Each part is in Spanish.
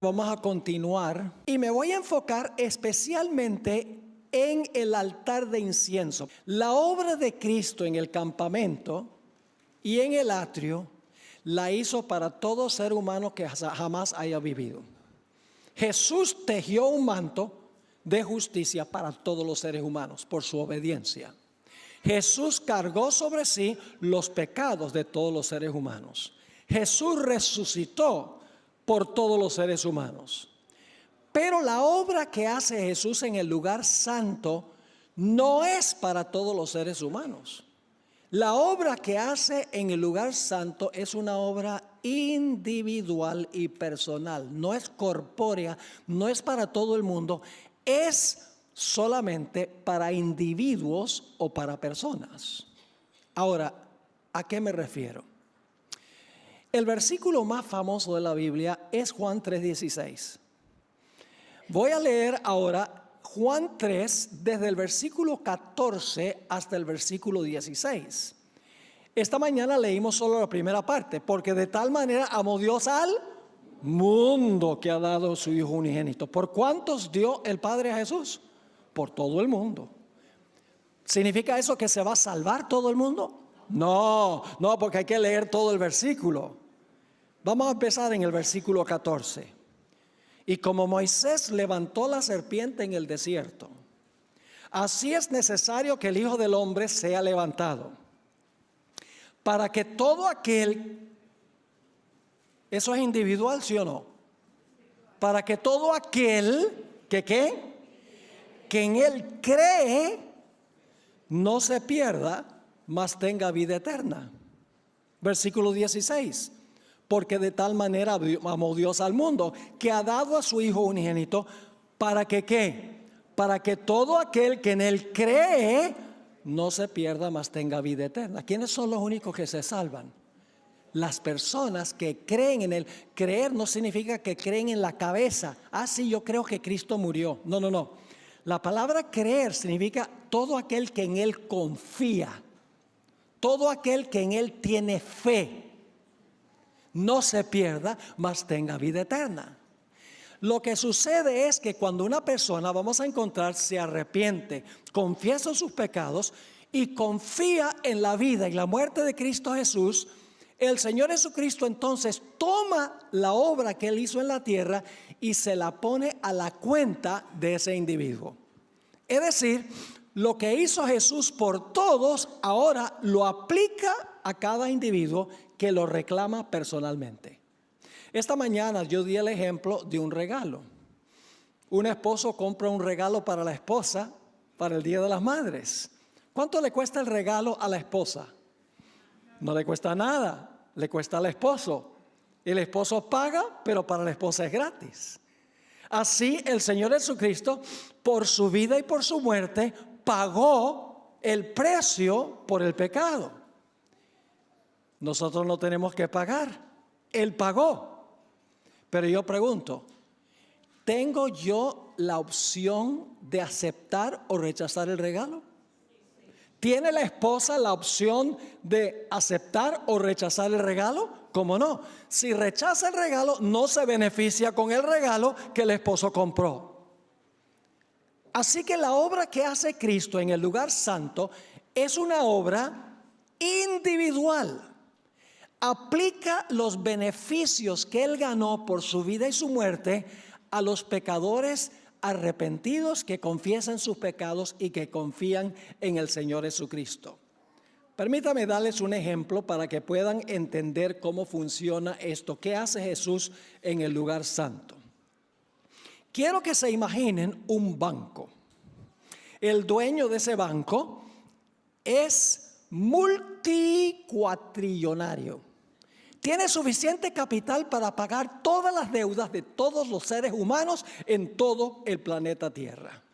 vamos a continuar y me voy a enfocar especialmente en el altar de incienso. La obra de Cristo en el campamento y en el atrio la hizo para todo ser humano que jamás haya vivido. Jesús tejió un manto de justicia para todos los seres humanos por su obediencia. Jesús cargó sobre sí los pecados de todos los seres humanos. Jesús resucitó por todos los seres humanos. Pero la obra que hace Jesús en el lugar santo no es para todos los seres humanos. La obra que hace en el lugar santo es una obra individual y personal. No es corpórea, no es para todo el mundo. Es solamente para individuos o para personas. Ahora, ¿a qué me refiero? El versículo más famoso de la Biblia es Juan 3:16. Voy a leer ahora Juan 3 desde el versículo 14 hasta el versículo 16. Esta mañana leímos solo la primera parte, porque de tal manera amó Dios al mundo que ha dado su Hijo unigénito. ¿Por cuántos dio el Padre a Jesús? Por todo el mundo. ¿Significa eso que se va a salvar todo el mundo? No, porque hay que leer todo el versículo. Vamos a empezar en el versículo 14. Y como Moisés levantó la serpiente en el desierto, así es necesario que el Hijo del Hombre sea levantado, para que todo aquel, eso es individual, ¿sí o no? Para que todo aquel que en él cree no se pierda, mas tenga vida eterna. Versículo 16. Porque de tal manera amó Dios al mundo, que ha dado a su Hijo unigénito, para que ¿qué? Para que todo aquel que en él cree no se pierda, mas tenga vida eterna. ¿Quiénes son los únicos que se salvan? Las personas que creen en él. Creer no significa que creen en la cabeza. Ah, sí, yo creo que Cristo murió. No. La palabra creer significa todo aquel que en él confía, todo aquel que en él tiene fe. No se pierda, mas tenga vida eterna. Lo que sucede es que cuando una persona, vamos a encontrar, se arrepiente, confiesa sus pecados y confía en la vida y la muerte de Cristo Jesús, el Señor Jesucristo entonces toma la obra que Él hizo en la tierra y se la pone a la cuenta de ese individuo. Es decir, lo que hizo Jesús por todos, ahora lo aplica a cada individuo que lo reclama personalmente. Esta mañana yo di el ejemplo de un regalo. Un esposo compra un regalo para la esposa para el Día de las Madres. ¿Cuánto le cuesta el regalo a la esposa? No le cuesta nada, le cuesta al esposo. El esposo paga, pero para la esposa es gratis. Así el Señor Jesucristo, por su vida y por su muerte, pagó el precio por el pecado. Nosotros no tenemos que pagar, Él pagó. Pero yo pregunto, ¿tengo yo la opción de aceptar o rechazar el regalo? ¿Tiene la esposa la opción de aceptar o rechazar el regalo? ¿Cómo no? Si rechaza el regalo, no se beneficia con el regalo que el esposo compró. Así que la obra que hace Cristo en el lugar santo es una obra individual. Aplica los beneficios que Él ganó por su vida y su muerte a los pecadores arrepentidos que confiesan sus pecados y que confían en el Señor Jesucristo. Permítame darles un ejemplo para que puedan entender cómo funciona esto. ¿Qué hace Jesús en el lugar santo? Quiero que se imaginen un banco. El dueño de ese banco es multicuatrillonario. Tiene suficiente capital para pagar todas las deudas de todos los seres humanos en todo el planeta Tierra.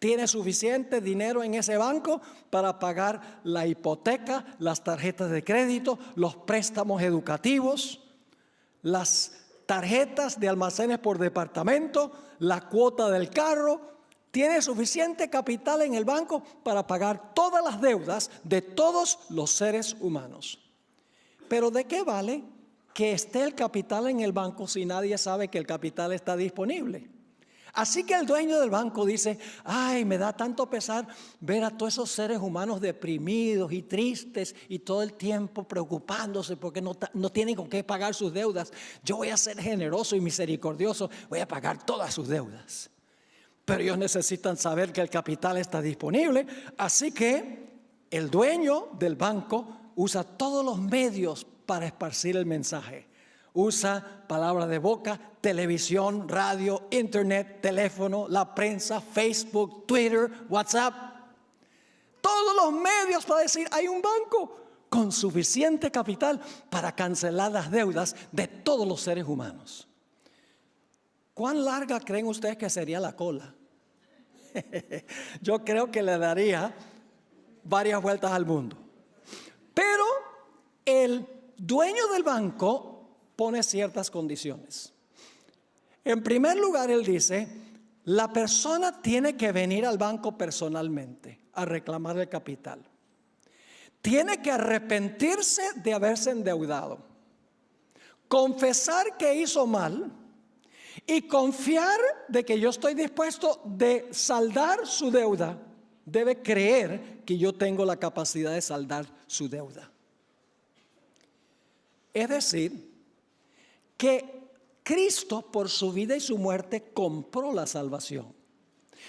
Tiene suficiente dinero en ese banco para pagar la hipoteca, las tarjetas de crédito, los préstamos educativos, las tarjetas de almacenes por departamento, la cuota del carro. Tiene suficiente capital en el banco para pagar todas las deudas de todos los seres humanos. Pero ¿de qué vale que esté el capital en el banco si nadie sabe que el capital está disponible? Así que el dueño del banco dice: ay, me da tanto pesar ver a todos esos seres humanos deprimidos y tristes y todo el tiempo preocupándose porque no tienen con qué pagar sus deudas. Yo voy a ser generoso y misericordioso, voy a pagar todas sus deudas. Pero ellos necesitan saber que el capital está disponible, así que el dueño del banco usa todos los medios para esparcir el mensaje. Usa palabras de boca, televisión, radio, internet, teléfono, la prensa, Facebook, Twitter, WhatsApp. Todos los medios para decir: hay un banco con suficiente capital para cancelar las deudas de todos los seres humanos. ¿Cuán larga creen ustedes que sería la cola? Yo creo que le daría varias vueltas al mundo. Pero el dueño del banco pone ciertas condiciones. En primer lugar, él dice: la persona tiene que venir al banco personalmente a reclamar el capital. Tiene que arrepentirse de haberse endeudado, confesar que hizo mal y confiar de que yo estoy dispuesto de saldar su deuda. Debe creer que yo tengo la capacidad de saldar su deuda. Es decir, que Cristo, por su vida y su muerte, compró la salvación.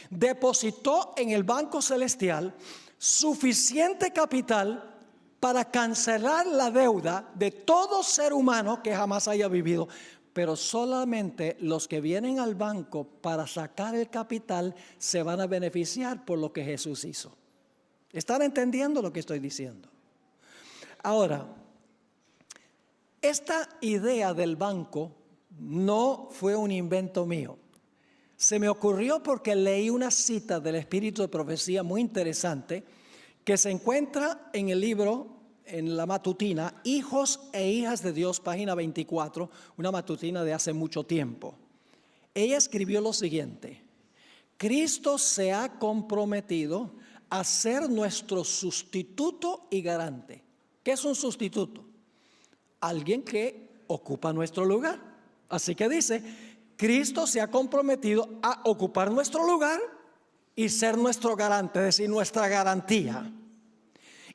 Depositó en el banco celestial suficiente capital para cancelar la deuda de todo ser humano que jamás haya vivido. Pero solamente los que vienen al banco para sacar el capital se van a beneficiar por lo que Jesús hizo. ¿Están entendiendo lo que estoy diciendo? Ahora, esta idea del banco no fue un invento mío. Se me ocurrió porque leí una cita del Espíritu de Profecía muy interesante que se encuentra en el libro, en la matutina, Hijos e Hijas de Dios, página 24, una matutina de hace mucho tiempo. Ella escribió lo siguiente: Cristo se ha comprometido a ser nuestro sustituto y garante. ¿Qué es un sustituto? Alguien que ocupa nuestro lugar. Así que dice: Cristo se ha comprometido a ocupar nuestro lugar y ser nuestro garante, es decir, nuestra garantía.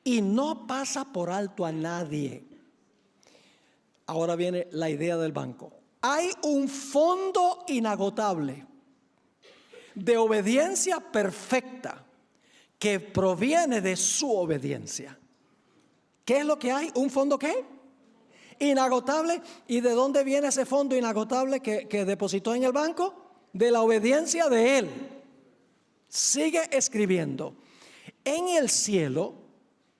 Y no pasa por alto a nadie. Ahora viene la idea del banco. Hay un fondo inagotable de obediencia perfecta que proviene de su obediencia. ¿Qué es lo que hay? ¿Un fondo qué? Inagotable. ¿Y de dónde viene ese fondo inagotable que depositó en el banco? De la obediencia de Él. Sigue escribiendo: en el cielo,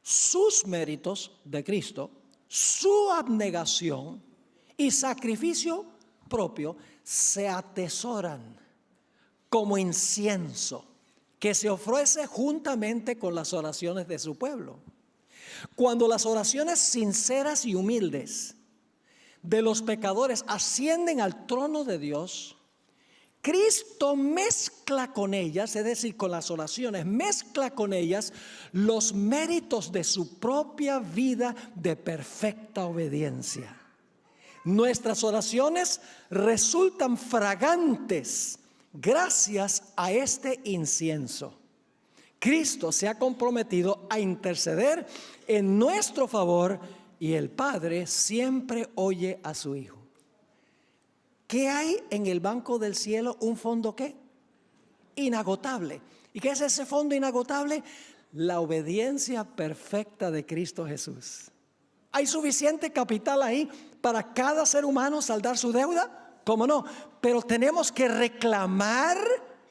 sus méritos de Cristo, su abnegación y sacrificio propio se atesoran como incienso que se ofrece juntamente con las oraciones de su pueblo. Cuando las oraciones sinceras y humildes de los pecadores ascienden al trono de Dios, Cristo mezcla con ellas, es decir, con las oraciones, mezcla con ellas los méritos de su propia vida de perfecta obediencia. Nuestras oraciones resultan fragantes gracias a este incienso. Cristo se ha comprometido a interceder en nuestro favor y el Padre siempre oye a su Hijo. ¿Qué hay en el banco del cielo? ¿Un fondo qué? Inagotable. ¿Y qué es ese fondo inagotable? La obediencia perfecta de Cristo Jesús. ¿Hay suficiente capital ahí para cada ser humano saldar su deuda? ¿Cómo no? Pero tenemos que reclamar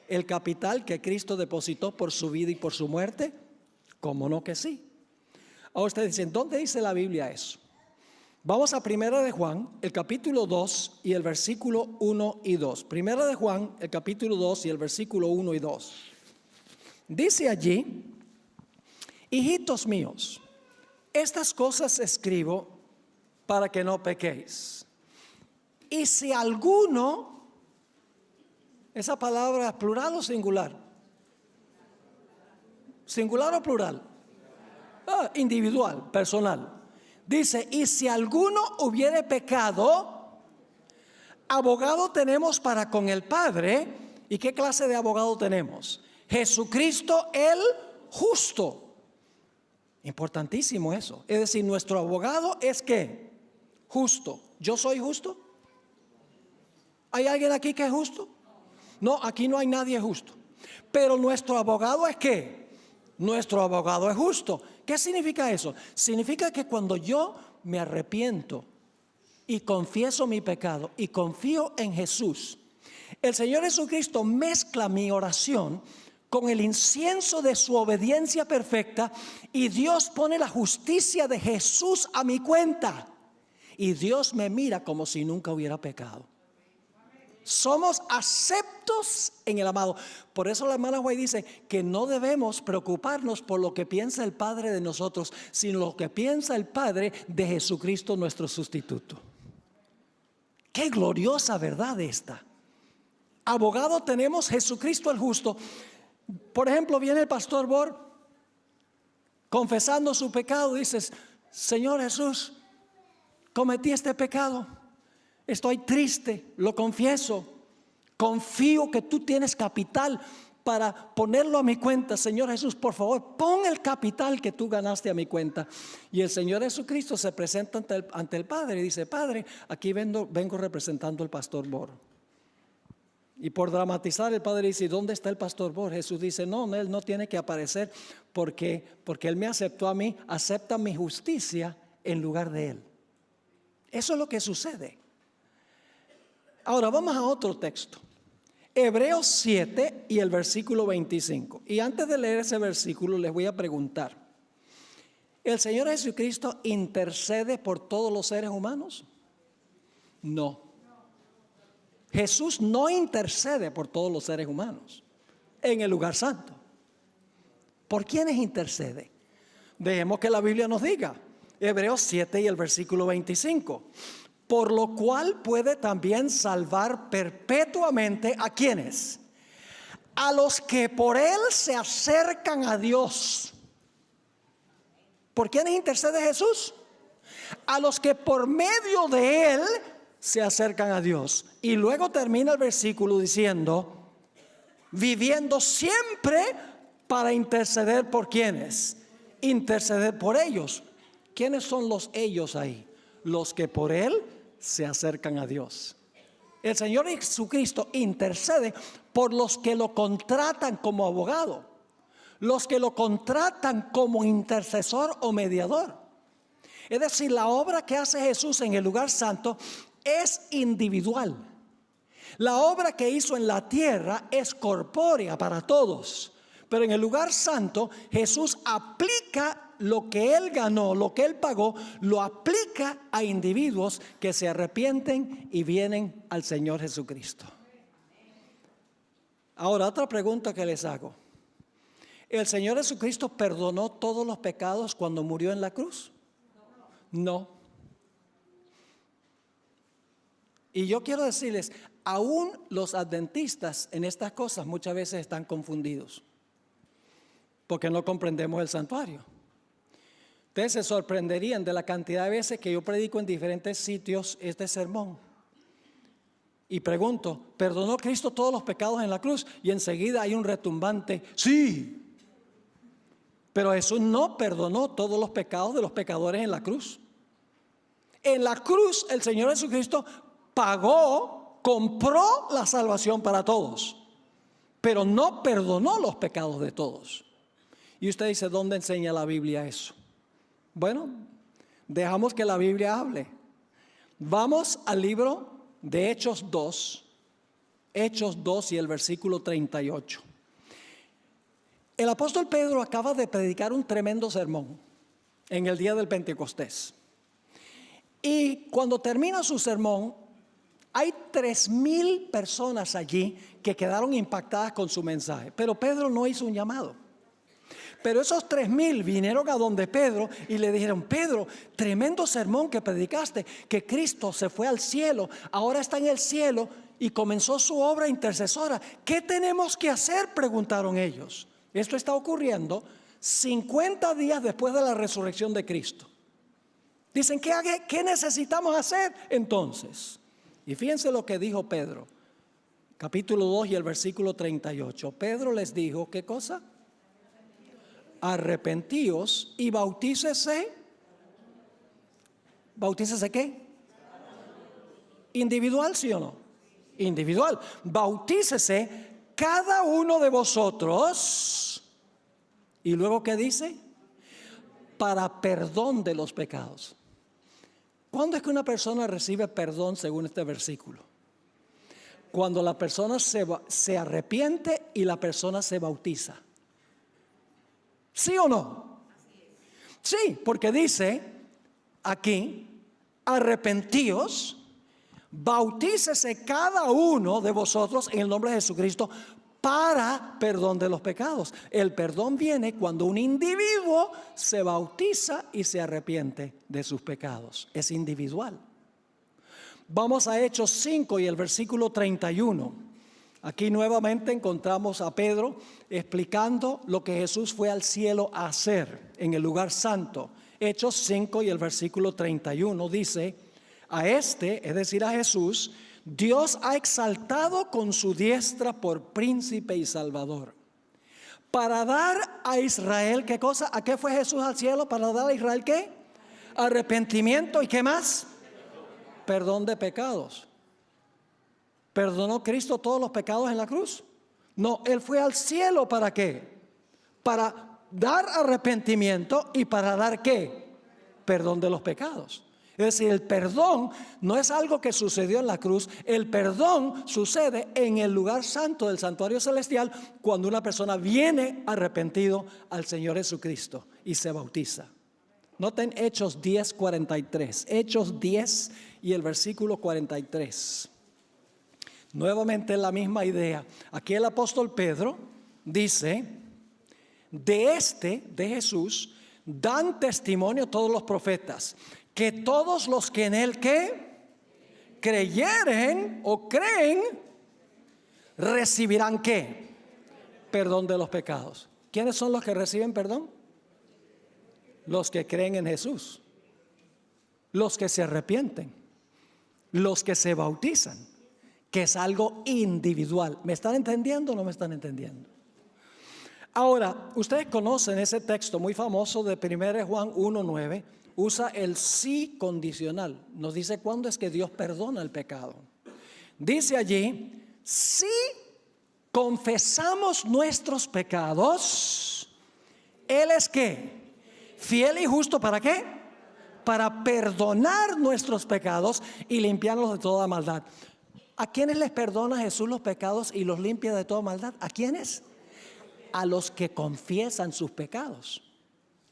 el capital que Cristo depositó por su vida y por su muerte. ¿Cómo no que sí? Ahora ustedes dicen: ¿dónde dice la Biblia eso? Vamos a Primera de Juan, el capítulo 2 y el versículo 1 y 2. Primera de Juan, el capítulo 2 y el versículo 1 y 2. Dice allí: hijitos míos, estas cosas escribo para que no pequéis. Y si alguno, esa palabra, ¿plural o singular? ¿Singular o plural? Individual, personal. Dice, y si alguno hubiere pecado, abogado tenemos para con el Padre. ¿Y qué clase de abogado tenemos? Jesucristo el justo. Importantísimo eso. Es decir, nuestro abogado es ¿qué? Justo. ¿Yo soy justo? ¿Hay alguien aquí que es justo? No, aquí no hay nadie justo. Pero nuestro abogado es ¿qué? Nuestro abogado es justo. ¿Qué significa eso? Significa que cuando yo me arrepiento y confieso mi pecado y confío en Jesús, el Señor Jesucristo mezcla mi oración con el incienso de su obediencia perfecta, y Dios pone la justicia de Jesús a mi cuenta, y Dios me mira como si nunca hubiera pecado. Somos aceptos en el amado. Por eso la hermana White dice que no debemos preocuparnos por lo que piensa el Padre de nosotros, sino lo que piensa el Padre de Jesucristo nuestro sustituto. Qué gloriosa verdad esta. Abogado tenemos Jesucristo el justo. Por ejemplo, viene el pastor Bor confesando su pecado. Dices, Señor Jesús, cometí este pecado, estoy triste, lo confieso, confío que tú tienes capital para ponerlo a mi cuenta. Señor Jesús, por favor, pon el capital que tú ganaste a mi cuenta. Y el Señor Jesucristo se presenta ante el Padre y dice, Padre, aquí vengo representando al pastor Bor. Y por dramatizar, el Padre dice, ¿dónde está el pastor Bor? Jesús dice, no, él no tiene que aparecer porque él me aceptó a mí, acepta mi justicia en lugar de él. Eso es lo que sucede. Ahora vamos a otro texto. Hebreos 7 y el versículo 25. Y antes de leer ese versículo les voy a preguntar, ¿el Señor Jesucristo intercede por todos los seres humanos? No. Jesús no intercede por todos los seres humanos en el lugar santo. ¿Por quiénes intercede? Dejemos que la Biblia nos diga. Hebreos 7 y el versículo 25. Por lo cual puede también salvar perpetuamente ¿a quiénes? A los que por él se acercan a Dios. ¿Por quiénes intercede Jesús? A los que por medio de él se acercan a Dios. Y luego termina el versículo diciendo, viviendo siempre para interceder por ¿quiénes? Interceder por ellos. ¿Quiénes son los ellos ahí? Los que por él se acercan a Dios. El Señor Jesucristo intercede por los que lo contratan como abogado, los que lo contratan como intercesor o mediador. Es decir, la obra que hace Jesús en el lugar santo es individual. La obra que hizo en la tierra es corpórea para todos, pero en el lugar santo Jesús aplica lo que él ganó, lo que él pagó, lo aplica a individuos que se arrepienten y vienen al Señor Jesucristo. Ahora, otra pregunta que les hago. ¿El Señor Jesucristo perdonó todos los pecados cuando murió en la cruz? No. Y yo quiero decirles, aún los adventistas en estas cosas muchas veces están confundidos, porque no comprendemos el santuario. Ustedes se sorprenderían de la cantidad de veces que yo predico en diferentes sitios este sermón. Y pregunto, ¿perdonó Cristo todos los pecados en la cruz? Y enseguida hay un retumbante, sí. Pero Jesús no perdonó todos los pecados de los pecadores en la cruz. En la cruz el Señor Jesucristo pagó, compró la salvación para todos, pero no perdonó los pecados de todos. Y usted dice, ¿dónde enseña la Biblia eso? Bueno, dejamos que la Biblia hable. Vamos al libro de Hechos 2 y el versículo 38. El apóstol Pedro acaba de predicar un tremendo sermón en el día del Pentecostés. Y cuando termina su sermón, hay 3,000 personas allí que quedaron impactadas con su mensaje. Pero Pedro no hizo un llamado. Pero esos 3,000 vinieron a donde Pedro y le dijeron, Pedro, tremendo sermón que predicaste, que Cristo se fue al cielo, ahora está en el cielo y comenzó su obra intercesora. ¿Qué tenemos que hacer?, preguntaron ellos. Esto está ocurriendo 50 días después de la resurrección de Cristo. Dicen, ¿qué necesitamos hacer entonces? Y fíjense lo que dijo Pedro, capítulo 2 y el versículo 38. Pedro les dijo, ¿qué cosa? Arrepentíos y bautícese. ¿Bautícese qué? ¿Individual, sí o no? Individual. Bautícese cada uno de vosotros. ¿Y luego qué dice? Para perdón de los pecados. ¿Cuándo es que una persona recibe perdón según este versículo? Cuando la persona se arrepiente y la persona se bautiza. ¿Sí o no? Sí, porque dice aquí, arrepentíos, bautícese cada uno de vosotros en el nombre de Jesucristo para perdón de los pecados. El perdón viene cuando un individuo se bautiza y se arrepiente de sus pecados. Es individual. Vamos a Hechos 5 y el versículo 31. Aquí nuevamente encontramos a Pedro explicando lo que Jesús fue al cielo a hacer en el lugar santo. Hechos 5 y el versículo 31 dice, a este, es decir, a Jesús, Dios ha exaltado con su diestra por príncipe y salvador, para dar a Israel, ¿qué cosa? ¿A qué fue Jesús al cielo? Para dar a Israel, ¿qué? Arrepentimiento y ¿qué más? Perdón de pecados. ¿Perdonó Cristo todos los pecados en la cruz? No, Él fue al cielo, ¿para qué? Para dar arrepentimiento y para dar ¿qué? Perdón de los pecados. Es decir, el perdón no es algo que sucedió en la cruz. El perdón sucede en el lugar santo del santuario celestial cuando una persona viene arrepentido al Señor Jesucristo y se bautiza. Noten Hechos 10, 43. Hechos 10 y el versículo 43. Nuevamente la misma idea. Aquí el apóstol Pedro dice, de Jesús, dan testimonio todos los profetas, que todos los que en él ¿qué? Creyeren o creen, recibirán ¿qué? Perdón de los pecados. ¿Quiénes son los que reciben perdón? Los que creen en Jesús, los que se arrepienten, los que se bautizan, que es algo individual. ¿Me están entendiendo o no me están entendiendo? Ahora, ustedes conocen ese texto muy famoso de 1 Juan 1:9. Usa el sí condicional. Nos dice cuándo es que Dios perdona el pecado. Dice allí, si confesamos nuestros pecados, Él es ¿qué? Fiel y justo, ¿para qué? Para perdonar nuestros pecados y limpiarlos de toda maldad. ¿A quiénes les perdona Jesús los pecados y los limpia de toda maldad? ¿A quiénes? A los que confiesan sus pecados.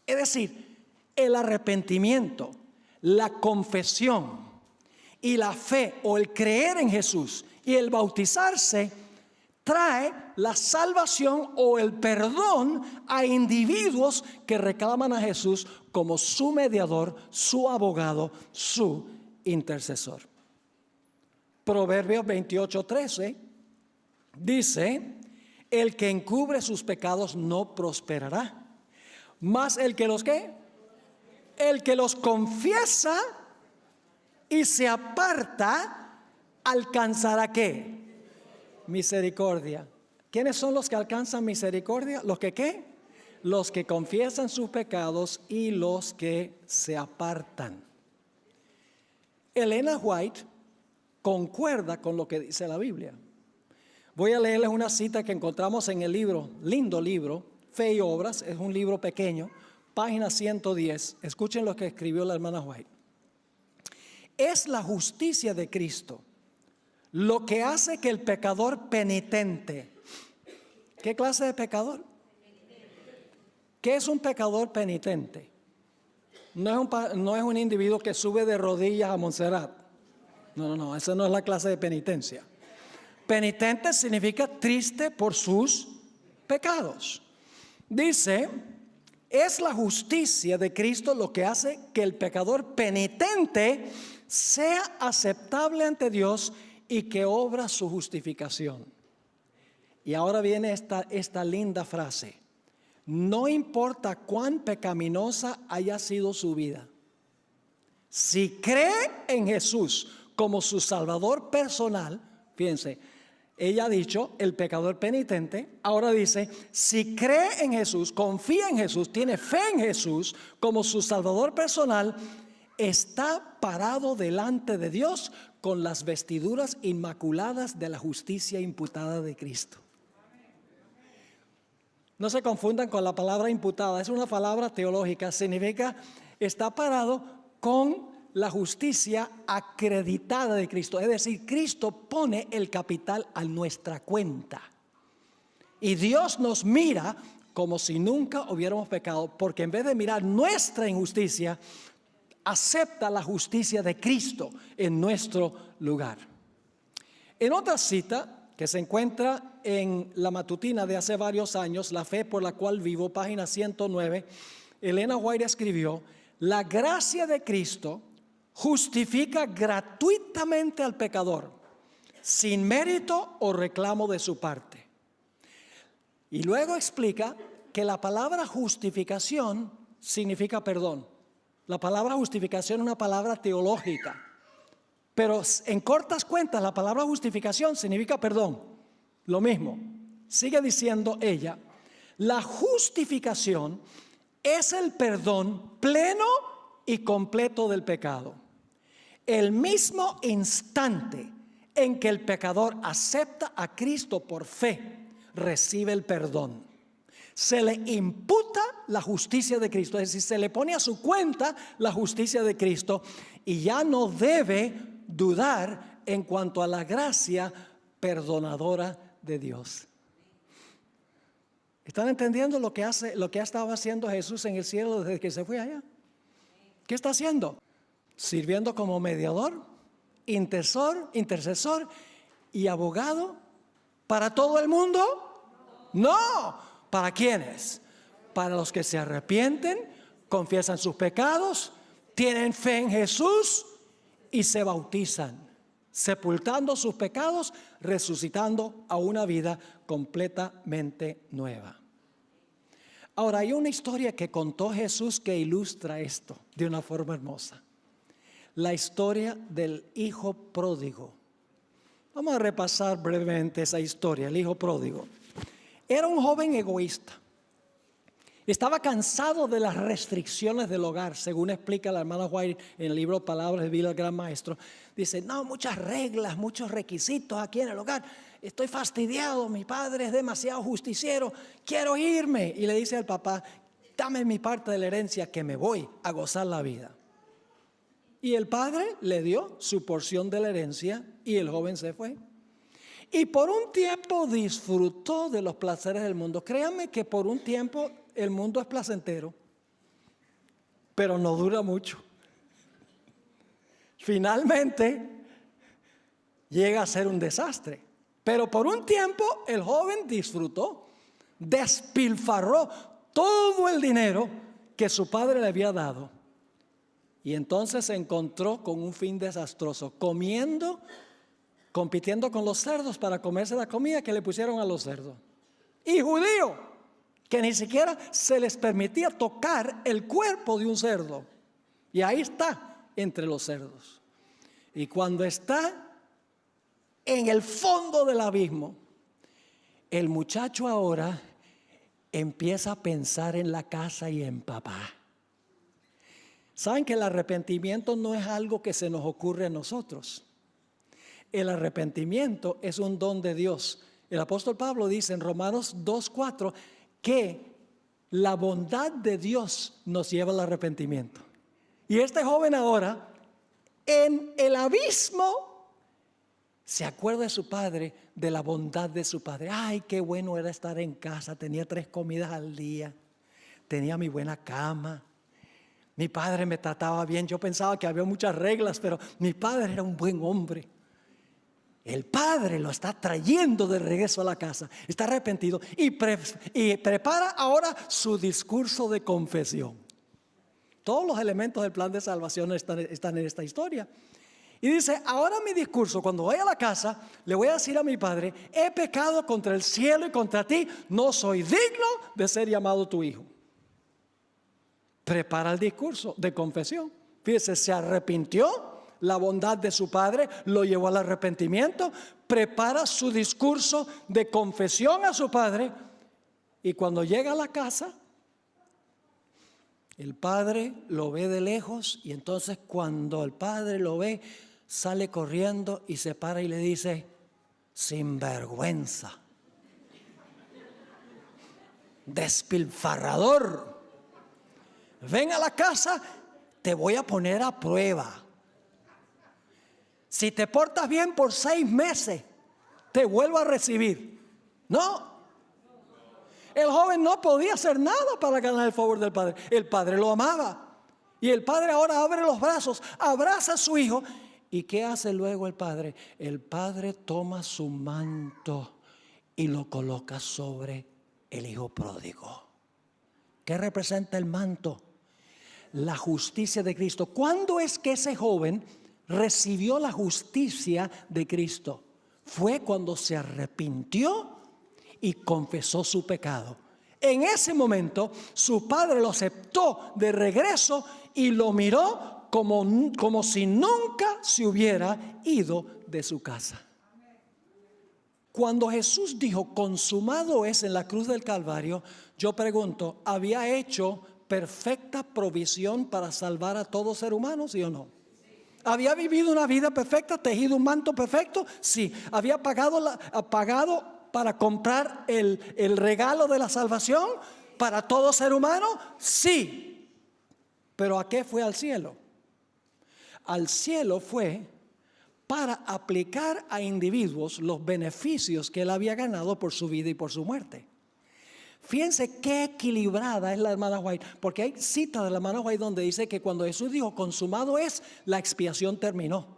Es decir, el arrepentimiento, la confesión y la fe o el creer en Jesús y el bautizarse trae la salvación o el perdón a individuos que reclaman a Jesús como su mediador, su abogado, su intercesor. Proverbios 28:13 dice, el que encubre sus pecados no prosperará, mas el que los ¿qué? El que los confiesa y se aparta alcanzará ¿qué? Misericordia. ¿Quiénes son los que alcanzan misericordia? ¿Los que qué? Los que confiesan sus pecados y los que se apartan. Elena White concuerda con lo que dice la Biblia. Voy a leerles una cita que encontramos en el libro, lindo libro, Fe y Obras, es un libro pequeño, página 110. Escuchen lo que escribió la hermana White. Es la justicia de Cristo lo que hace que el pecador penitente. ¿Qué clase de pecador? ¿Qué es un pecador penitente? No es un individuo que sube de rodillas a Montserrat. No, esa no es la clase de penitencia. Penitente significa triste por sus pecados. Dice, es la justicia de Cristo lo que hace que el pecador penitente sea aceptable ante Dios y que obra su justificación. Y ahora viene esta linda frase. No importa cuán pecaminosa haya sido su vida. Si cree en Jesús como su Salvador personal, fíjense, ella ha dicho el pecador penitente, ahora dice, si cree en Jesús, confía en Jesús, tiene fe en Jesús como su Salvador personal, está parado delante de Dios con las vestiduras inmaculadas de la justicia imputada de Cristo. No se confundan con la palabra imputada, es una palabra teológica, significa está parado con la justicia acreditada de Cristo. Es decir, Cristo pone el capital a nuestra cuenta. Y Dios nos mira como si nunca hubiéramos pecado, porque en vez de mirar nuestra injusticia, acepta la justicia de Cristo en nuestro lugar. En otra cita que se encuentra en la matutina de hace varios años, La fe por la cual vivo, página 109, Elena White escribió: la gracia de Cristo justifica gratuitamente al pecador, sin mérito o reclamo de su parte. Y luego explica que la palabra justificación significa perdón. La palabra justificación es una palabra teológica, pero en cortas cuentas la palabra justificación significa perdón. Lo mismo, sigue diciendo ella, la justificación es el perdón pleno y completo del pecado. El mismo instante en que el pecador acepta a Cristo por fe, recibe el perdón. Se le imputa la justicia de Cristo, es decir, se le pone a su cuenta la justicia de Cristo y ya no debe dudar en cuanto a la gracia perdonadora de Dios. ¿Están entendiendo lo que ha estado haciendo Jesús en el cielo desde que se fue allá? ¿Qué está haciendo? Sirviendo como mediador, intercesor y abogado para todo el mundo. No. ¿Para quiénes? Para los que se arrepienten, confiesan sus pecados, tienen fe en Jesús y se bautizan, sepultando sus pecados, resucitando a una vida completamente nueva. Ahora, hay una historia que contó Jesús que ilustra esto de una forma hermosa. La historia del hijo pródigo. Vamos a repasar brevemente esa historia, el hijo pródigo. Era un joven egoísta. Estaba cansado de las restricciones del hogar, según explica la hermana White en el libro Palabras de Vida del Gran Maestro. Dice, no, muchas reglas, muchos requisitos aquí en el hogar. Estoy fastidiado, mi padre es demasiado justiciero, quiero irme. Y le dice al papá, dame mi parte de la herencia que me voy a gozar la vida. Y el padre le dio su porción de la herencia y el joven se fue. Y por un tiempo disfrutó de los placeres del mundo. Créanme que por un tiempo el mundo es placentero, pero no dura mucho. Finalmente llega a ser un desastre. Pero por un tiempo el joven disfrutó, despilfarró todo el dinero que su padre le había dado. Y entonces se encontró con un fin desastroso, compitiendo con los cerdos para comerse la comida que le pusieron a los cerdos. Y judío, que ni siquiera se les permitía tocar el cuerpo de un cerdo. Y ahí está, entre los cerdos. Y cuando está en el fondo del abismo, el muchacho ahora empieza a pensar en la casa y en papá. Saben que el arrepentimiento no es algo que se nos ocurre a nosotros. El arrepentimiento es un don de Dios. El apóstol Pablo dice en Romanos 2:4 que la bondad de Dios nos lleva al arrepentimiento. Y este joven ahora, en el abismo, se acuerda de su padre, de la bondad de su padre. Ay, qué bueno era estar en casa, tenía 3 comidas al día, tenía mi buena cama. Mi padre me trataba bien, yo pensaba que había muchas reglas, pero mi padre era un buen hombre. El padre lo está trayendo de regreso a la casa, está arrepentido y prepara ahora su discurso de confesión. Todos los elementos del plan de salvación están en esta historia. Y dice, ahora mi discurso, cuando vaya a la casa, le voy a decir a mi padre, he pecado contra el cielo y contra ti, no soy digno de ser llamado tu hijo. Prepara el discurso de confesión. Fíjese, se arrepintió, la bondad de su padre lo llevó al arrepentimiento, prepara su discurso de confesión a su padre, y cuando llega a la casa, el padre lo ve de lejos, y entonces cuando el padre lo ve, sale corriendo y se para y le dice: sinvergüenza, despilfarrador, ven a la casa, te voy a poner a prueba. Si te portas bien por 6 meses, te vuelvo a recibir. No. El joven no podía hacer nada para ganar el favor del padre. El padre lo amaba. Y el padre ahora abre los brazos, abraza a su hijo. ¿Y qué hace luego el padre? El padre toma su manto y lo coloca sobre el hijo pródigo. ¿Qué representa el manto? La justicia de Cristo. ¿Cuándo es que ese joven recibió la justicia de Cristo? Fue cuando se arrepintió y confesó su pecado. En ese momento su padre lo aceptó de regreso y lo miró como si nunca se hubiera ido de su casa. Cuando Jesús dijo consumado es en la cruz del Calvario, yo pregunto, ¿había hecho perfecta provisión para salvar a todo ser humano, sí o no? ¿Había vivido una vida perfecta, tejido un manto perfecto? Sí. ¿Había pagado para comprar el regalo de la salvación para todo ser humano? Sí. ¿Pero a qué fue al cielo? Al cielo fue para aplicar a individuos los beneficios que él había ganado por su vida y por su muerte. Fíjense qué equilibrada es la hermana White, porque hay cita de la hermana White donde dice que cuando Jesús dijo consumado es, la expiación terminó.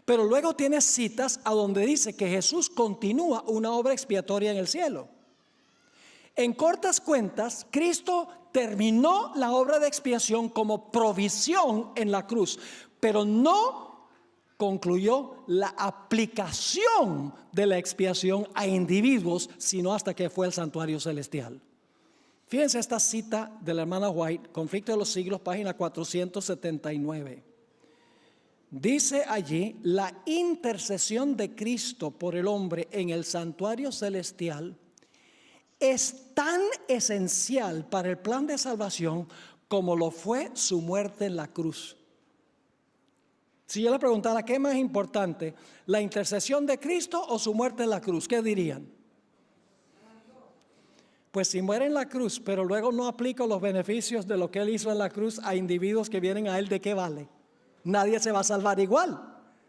Pero luego tiene citas a donde dice que Jesús continúa una obra expiatoria en el cielo. En cortas cuentas, Cristo terminó la obra de expiación como provisión en la cruz, pero no concluyó la aplicación de la expiación a individuos, sino hasta que fue al santuario celestial. Fíjense esta cita de la hermana White, Conflicto de los Siglos, página 479. Dice allí: la intercesión de Cristo por el hombre en el santuario celestial es tan esencial para el plan de salvación como lo fue su muerte en la cruz. Si yo le preguntara qué es más importante, la intercesión de Cristo o su muerte en la cruz, ¿qué dirían? Pues si muere en la cruz, pero luego no aplico los beneficios de lo que Él hizo en la cruz a individuos que vienen a Él, ¿de qué vale? Nadie se va a salvar igual.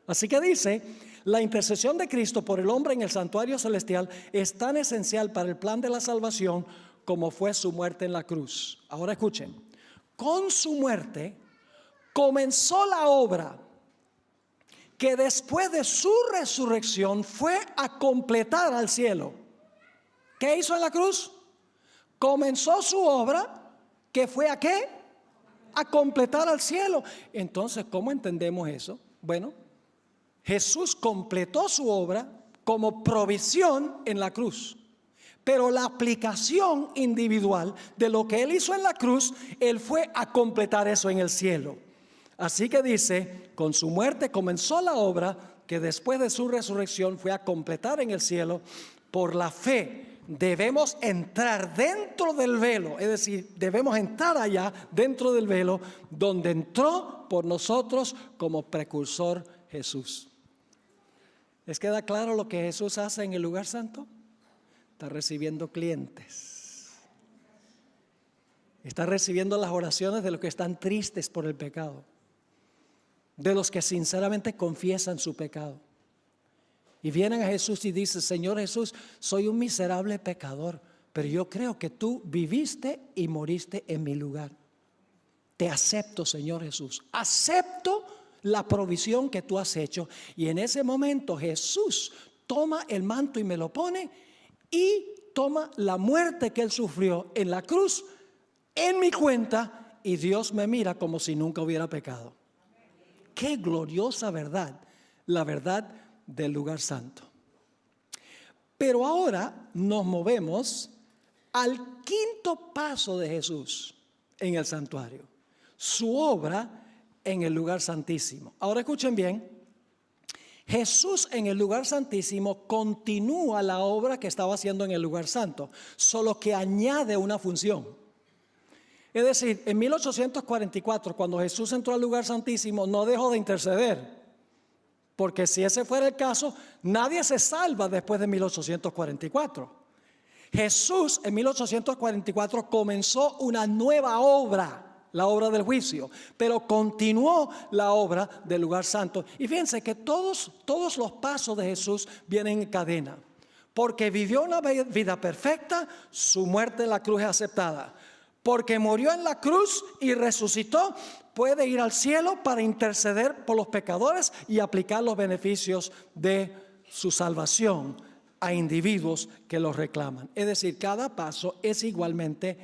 Así que dice, la intercesión de Cristo por el hombre en el santuario celestial es tan esencial para el plan de la salvación como fue su muerte en la cruz. Ahora escuchen, con su muerte comenzó la obra que después de su resurrección fue a completar al cielo. ¿Qué hizo en la cruz? Comenzó su obra, que fue ¿a qué? A completar al cielo. Entonces, ¿cómo entendemos eso? Bueno, Jesús completó su obra como provisión en la cruz. Pero la aplicación individual de lo que Él hizo en la cruz, Él fue a completar eso en el cielo. Así que dice, con su muerte comenzó la obra que después de su resurrección fue a completar en el cielo. Por la fe debemos entrar dentro del velo, es decir, debemos entrar allá dentro del velo donde entró por nosotros como precursor Jesús. ¿Les queda claro lo que Jesús hace en el lugar santo? Está recibiendo clientes. Está recibiendo las oraciones de los que están tristes por el pecado, de los que sinceramente confiesan su pecado. Y vienen a Jesús y dicen: Señor Jesús, soy un miserable pecador, pero yo creo que tú viviste y moriste en mi lugar. Te acepto, Señor Jesús. Acepto la provisión que tú has hecho. Y en ese momento Jesús toma el manto y me lo pone, y toma la muerte que Él sufrió en la cruz en mi cuenta, y Dios me mira como si nunca hubiera pecado. Qué gloriosa verdad, la verdad del lugar santo. Pero ahora nos movemos al quinto paso de Jesús en el santuario. Su obra en el lugar santísimo. Ahora escuchen bien, Jesús en el lugar santísimo continúa la obra que estaba haciendo en el lugar santo, solo que añade una función. Es decir, en 1844, cuando Jesús entró al lugar santísimo, no dejó de interceder. Porque si ese fuera el caso, nadie se salva después de 1844. Jesús en 1844 comenzó una nueva obra, la obra del juicio, pero continuó la obra del lugar santo. Y fíjense que todos los pasos de Jesús vienen en cadena. Porque vivió una vida perfecta, su muerte en la cruz es aceptada. Porque murió en la cruz y resucitó, puede ir al cielo para interceder por los pecadores y aplicar los beneficios de su salvación a individuos que los reclaman. Es decir, cada paso es igualmente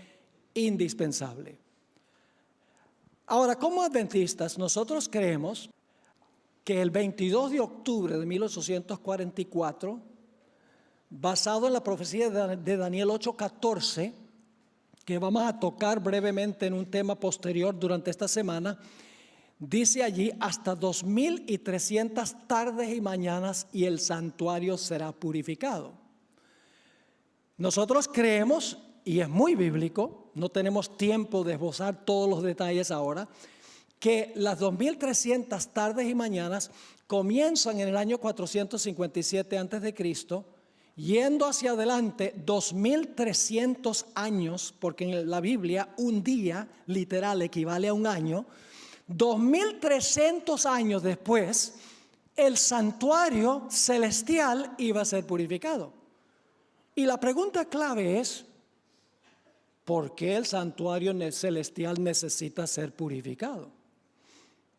indispensable. Ahora, como adventistas, nosotros creemos que el 22 de octubre de 1844, basado en la profecía de Daniel 8:14, que vamos a tocar brevemente en un tema posterior durante esta semana, dice allí hasta 2300 tardes y mañanas y el santuario será purificado. Nosotros creemos, y es muy bíblico, no tenemos tiempo de esbozar todos los detalles ahora, que las 2300 tardes y mañanas comienzan en el año 457 a.C., yendo hacia adelante 2300 años, porque en la Biblia un día literal equivale a un año. 2300 años después, el santuario celestial iba a ser purificado. Y la pregunta clave es, ¿por qué el santuario celestial necesita ser purificado?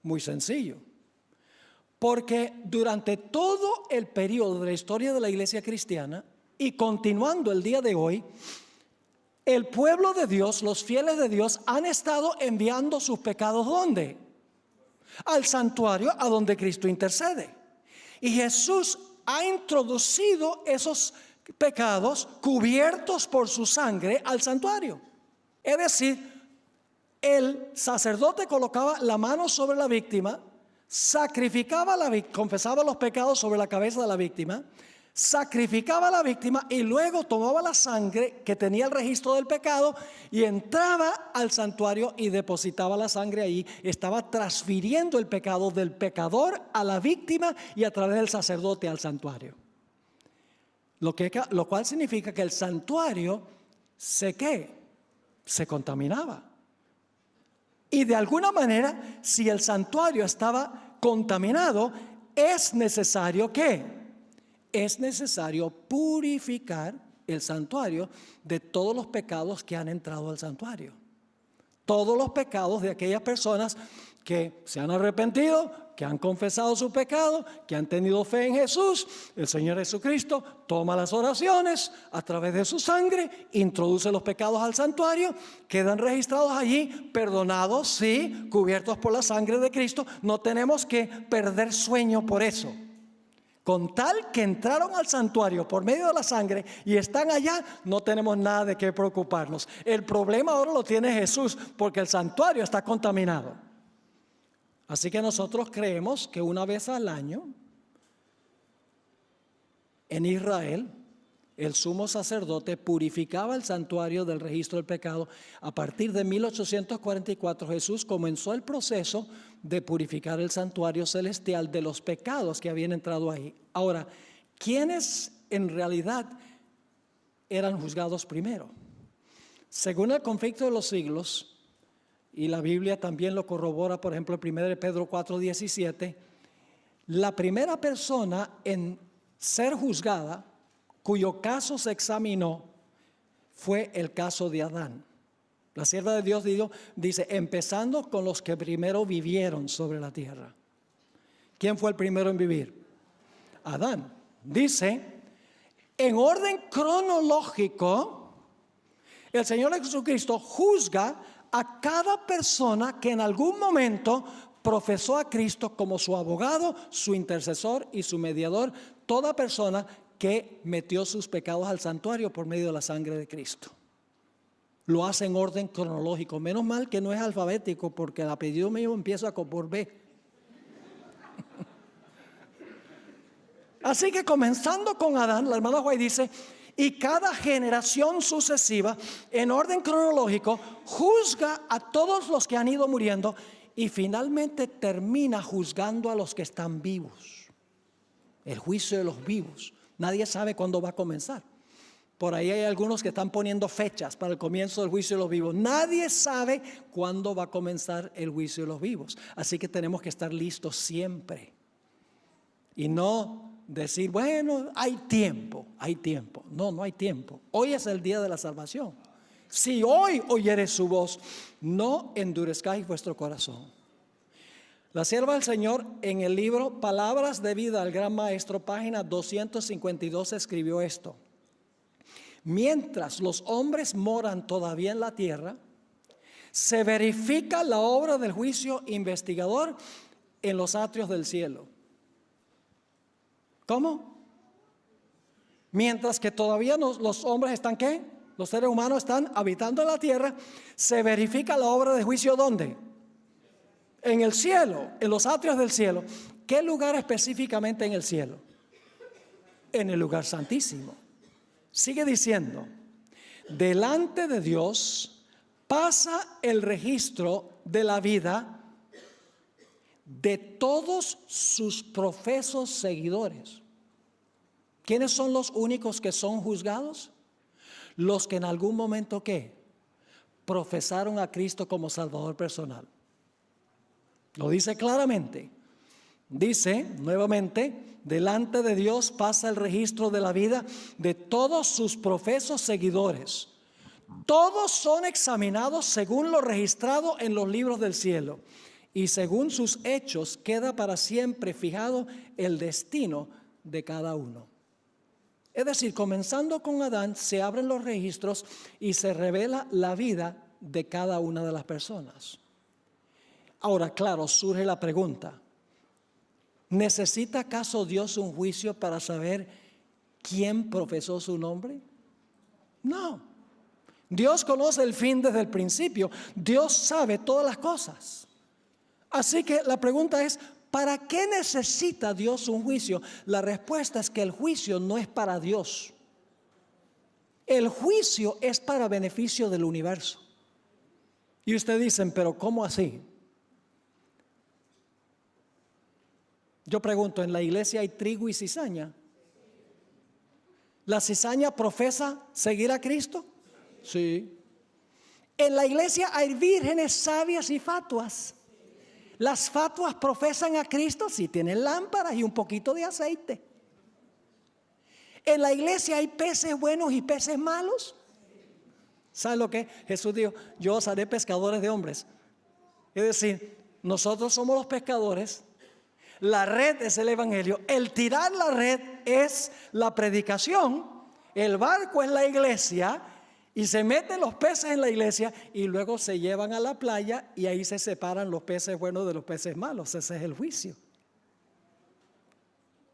Muy sencillo. Porque durante todo el periodo de la historia de la iglesia cristiana y continuando el día de hoy, el pueblo de Dios, los fieles de Dios, han estado enviando sus pecados ¿dónde? Al santuario a donde Cristo intercede. Y Jesús ha introducido esos pecados cubiertos por su sangre al santuario. Es decir, el sacerdote colocaba la mano sobre la víctima, sacrificaba confesaba los pecados sobre la cabeza de la víctima, sacrificaba a la víctima y luego tomaba la sangre que tenía el registro del pecado y entraba al santuario y depositaba la sangre ahí. Estaba transfiriendo el pecado del pecador a la víctima y a través del sacerdote al santuario. Lo cual significa que el santuario se contaminaba. Y de alguna manera, si el santuario estaba contaminado, es necesario ¿qué? Es necesario purificar el santuario de todos los pecados que han entrado al santuario. Todos los pecados de aquellas personas que se han arrepentido, que han confesado su pecado, que han tenido fe en Jesús. El Señor Jesucristo toma las oraciones a través de su sangre, introduce los pecados al santuario, quedan registrados allí, perdonados, sí, cubiertos por la sangre de Cristo. No tenemos que perder sueño por eso. Con tal que entraron al santuario por medio de la sangre y están allá, no tenemos nada de qué preocuparnos. El problema ahora lo tiene Jesús, porque el santuario está contaminado. Así que nosotros creemos que una vez al año en Israel el sumo sacerdote purificaba el santuario del registro del pecado. A partir de 1844 Jesús comenzó el proceso de purificar el santuario celestial de los pecados que habían entrado ahí. Ahora, ¿quiénes en realidad eran juzgados primero? Según el conflicto de los siglos, y la Biblia también lo corrobora, por ejemplo, en 1 Pedro 4:17, la primera persona en ser juzgada, cuyo caso se examinó, fue el caso de Adán. La sierva de Dios dice, empezando con los que primero vivieron sobre la tierra. ¿Quién fue el primero en vivir? Adán. Dice, en orden cronológico, el Señor Jesucristo juzga a cada persona que en algún momento profesó a Cristo como su abogado, su intercesor y su mediador. Toda persona que metió sus pecados al santuario por medio de la sangre de Cristo. Lo hace en orden cronológico. Menos mal que no es alfabético, porque el apellido mío empieza por B. Así que comenzando con Adán, la hermana White dice, y cada generación sucesiva, en orden cronológico, juzga a todos los que han ido muriendo y finalmente termina juzgando a los que están vivos. El juicio de los vivos. Nadie sabe cuándo va a comenzar. Por ahí hay algunos que están poniendo fechas para el comienzo del juicio de los vivos. Nadie sabe cuándo va a comenzar el juicio de los vivos. Así que tenemos que estar listos siempre. Y no decir, bueno, hay tiempo, hay tiempo. No, no hay tiempo. Hoy es el día de la salvación. Si hoy oyeres su voz, no endurezcáis vuestro corazón. La sierva del Señor, en el libro Palabras de Vida al Gran Maestro, página 252, escribió esto. Mientras los hombres moran todavía en la tierra, se verifica la obra del juicio investigador en los atrios del cielo. ¿Cómo? Mientras que todavía los hombres están, ¿qué? Los seres humanos están habitando en la tierra, se verifica la obra de juicio, ¿dónde? En el cielo, en los atrios del cielo. ¿Qué lugar específicamente en el cielo? En el lugar santísimo. Sigue diciendo, delante de Dios pasa el registro de la vida de todos sus profesos seguidores. ¿Quiénes son los únicos que son juzgados? Los que en algún momento, ¿qué? Profesaron a Cristo como Salvador personal. Lo dice claramente. Dice nuevamente, delante de Dios pasa el registro de la vida de todos sus profesos seguidores. Todos son examinados según lo registrado en los libros del cielo. Y según sus hechos queda para siempre fijado el destino de cada uno. Es decir, comenzando con Adán, se abren los registros y se revela la vida de cada una de las personas. Ahora, claro, surge la pregunta. ¿Necesita acaso Dios un juicio para saber quién profesó su nombre? No. Dios conoce el fin desde el principio. Dios sabe todas las cosas. Así que la pregunta es, ¿para qué necesita Dios un juicio? La respuesta es que el juicio no es para Dios. El juicio es para beneficio del universo. Y ustedes dicen, ¿pero cómo así? Yo pregunto, ¿en la iglesia hay trigo y cizaña? ¿La cizaña profesa seguir a Cristo? Sí. En la iglesia hay vírgenes sabias y fatuas. Las fatuas profesan a Cristo si tienen lámparas y un poquito de aceite. En la iglesia hay peces buenos y peces malos. ¿Saben lo que? Jesús dijo, yo os haré pescadores de hombres. Es decir, nosotros somos los pescadores. La red es el evangelio. El tirar la red es la predicación. El barco es la iglesia. Y se meten los peces en la iglesia y luego se llevan a la playa y ahí se separan los peces buenos de los peces malos. Ese es el juicio.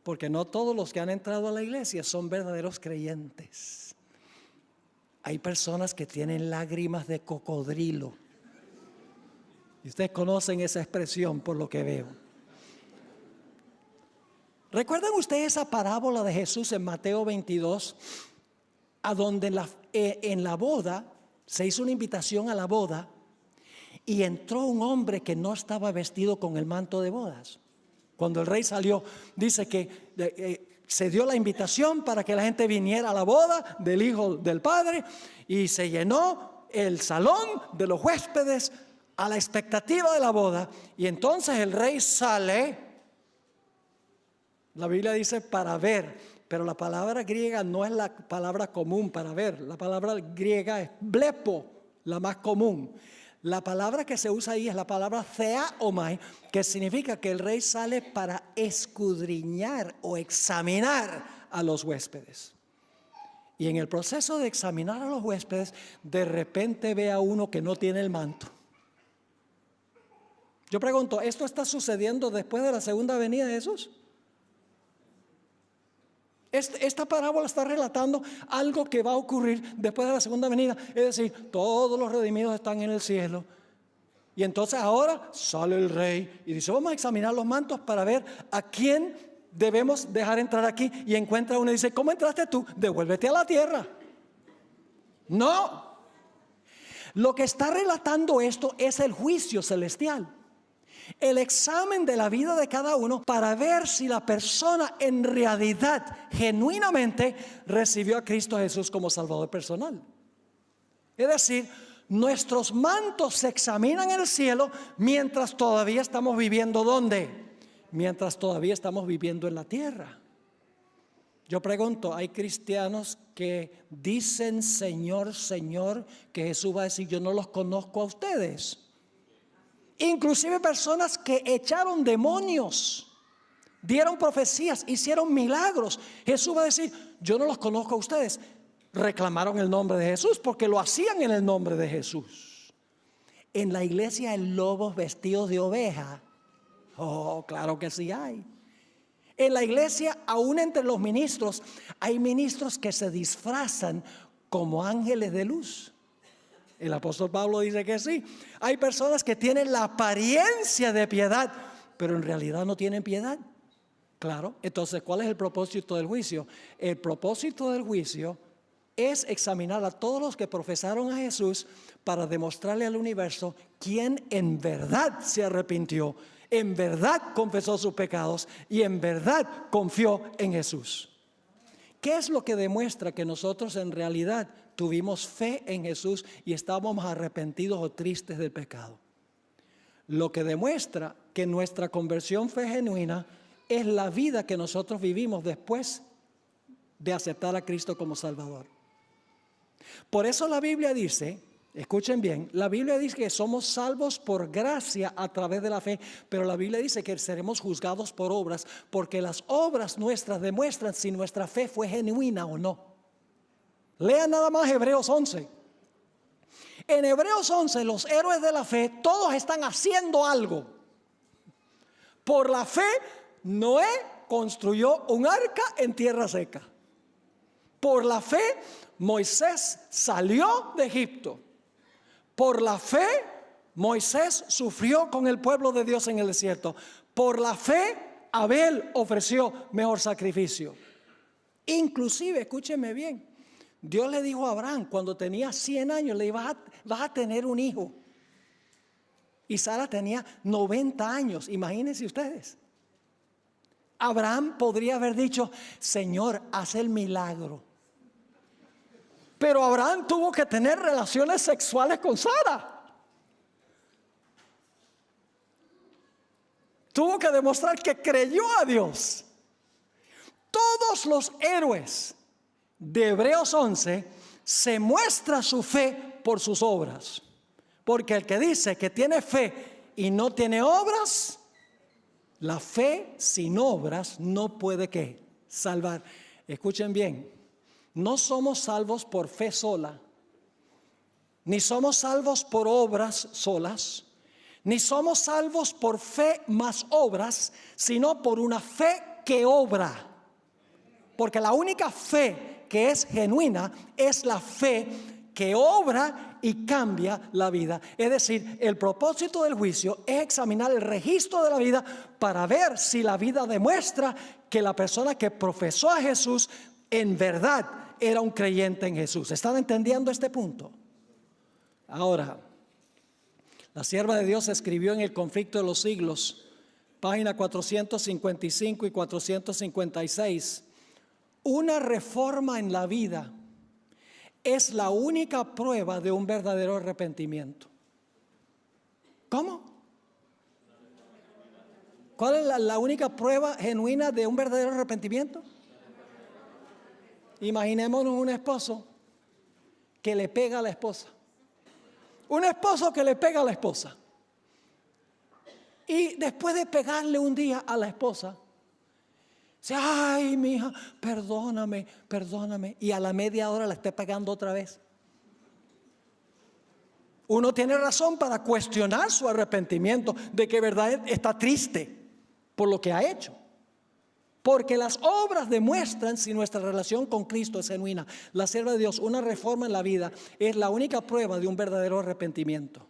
Porque no todos los que han entrado a la iglesia son verdaderos creyentes. Hay personas que tienen lágrimas de cocodrilo. Y ustedes conocen esa expresión por lo que veo. ¿Recuerdan ustedes esa parábola de Jesús en Mateo 22? A donde en la boda se hizo una invitación a la boda y entró un hombre que no estaba vestido con el manto de bodas. Cuando el rey salió, dice que se dio la invitación para que la gente viniera a la boda del hijo del padre y se llenó el salón de los huéspedes a la expectativa de la boda. Y entonces el rey sale, la Biblia dice para ver. Pero la palabra griega no es la palabra común para ver. La palabra griega es blepo, la más común. La palabra que se usa ahí es la palabra theaomai, que significa que el rey sale para escudriñar o examinar a los huéspedes. Y en el proceso de examinar a los huéspedes, de repente ve a uno que no tiene el manto. Yo pregunto, ¿esto está sucediendo después de la segunda venida de Jesús? Esta parábola está relatando algo que va a ocurrir después de la segunda venida. Es decir, todos los redimidos están en el cielo. Y entonces ahora sale el rey y dice, vamos a examinar los mantos para ver a quién debemos dejar entrar aquí. Y encuentra uno y dice, ¿cómo entraste tú? Devuélvete a la tierra. No. Lo que está relatando esto es el juicio celestial. El examen de la vida de cada uno para ver si la persona en realidad, genuinamente, recibió a Cristo Jesús como Salvador personal. Es decir, nuestros mantos se examinan en el cielo mientras todavía estamos viviendo ¿dónde? Mientras todavía estamos viviendo en la tierra. Yo pregunto, ¿hay cristianos que dicen Señor, Señor, que Jesús va a decir yo no los conozco a ustedes? Inclusive personas que echaron demonios, dieron profecías, hicieron milagros. Jesús va a decir, yo no los conozco a ustedes. Reclamaron el nombre de Jesús porque lo hacían en el nombre de Jesús. En la iglesia hay lobos vestidos de oveja. Oh, claro que sí hay. En la iglesia, aún entre los ministros, hay ministros que se disfrazan como ángeles de luz. El apóstol Pablo dice que sí. Hay personas que tienen la apariencia de piedad, pero en realidad no tienen piedad. Claro, entonces, ¿cuál es el propósito del juicio? El propósito del juicio es examinar a todos los que profesaron a Jesús para demostrarle al universo quién en verdad se arrepintió, en verdad confesó sus pecados y en verdad confió en Jesús. ¿Qué es lo que demuestra que nosotros en realidad tuvimos fe en Jesús y estábamos arrepentidos o tristes del pecado? Lo que demuestra que nuestra conversión fue genuina es la vida que nosotros vivimos después de aceptar a Cristo como Salvador. Por eso la Biblia dice, escuchen bien, la Biblia dice que somos salvos por gracia a través de la fe, pero la Biblia dice que seremos juzgados por obras, porque las obras nuestras demuestran si nuestra fe fue genuina o no. Lean nada más Hebreos 11. En Hebreos 11 los héroes de la fe todos están haciendo algo. Por la fe Noé construyó un arca en tierra seca. Por la fe Moisés salió de Egipto. Por la fe Moisés sufrió con el pueblo de Dios en el desierto. Por la fe Abel ofreció mejor sacrificio. Inclusive, escúcheme bien, Dios le dijo a Abraham cuando tenía 100 años, le dijo, vas a tener un hijo. Y Sara tenía 90 años, imagínense ustedes. Abraham podría haber dicho, Señor, haz el milagro. Pero Abraham tuvo que tener relaciones sexuales con Sara. Tuvo que demostrar que creyó a Dios. Todos los héroes de Hebreos 11 se muestra su fe por sus obras. Porque el que dice que tiene fe y no tiene obras, la fe sin obras no puede ¿qué? Salvar. Escuchen bien. No somos salvos por fe sola, ni somos salvos por obras solas, ni somos salvos por fe más obras, sino por una fe que obra. Porque la única fe que es genuina es la fe que obra y cambia la vida. Es decir, el propósito del juicio es examinar el registro de la vida para ver si la vida demuestra que la persona que profesó a Jesús en verdad era un creyente en Jesús. ¿Están entendiendo este punto? Ahora, la sierva de Dios escribió en El conflicto de los siglos, página 455 y 456, una reforma en la vida es la única prueba de un verdadero arrepentimiento. ¿Cómo? ¿Cuál es la única prueba genuina de un verdadero arrepentimiento? Imaginémonos un esposo que le pega a la esposa. Un esposo que le pega a la esposa. Y después de pegarle un día a la esposa, dice, ay, mi hija, perdóname, perdóname. Y a la media hora la esté pegando otra vez. Uno tiene razón para cuestionar su arrepentimiento, de que verdad está triste por lo que ha hecho. Porque las obras demuestran si nuestra relación con Cristo es genuina. La sierva de Dios, una reforma en la vida, es la única prueba de un verdadero arrepentimiento.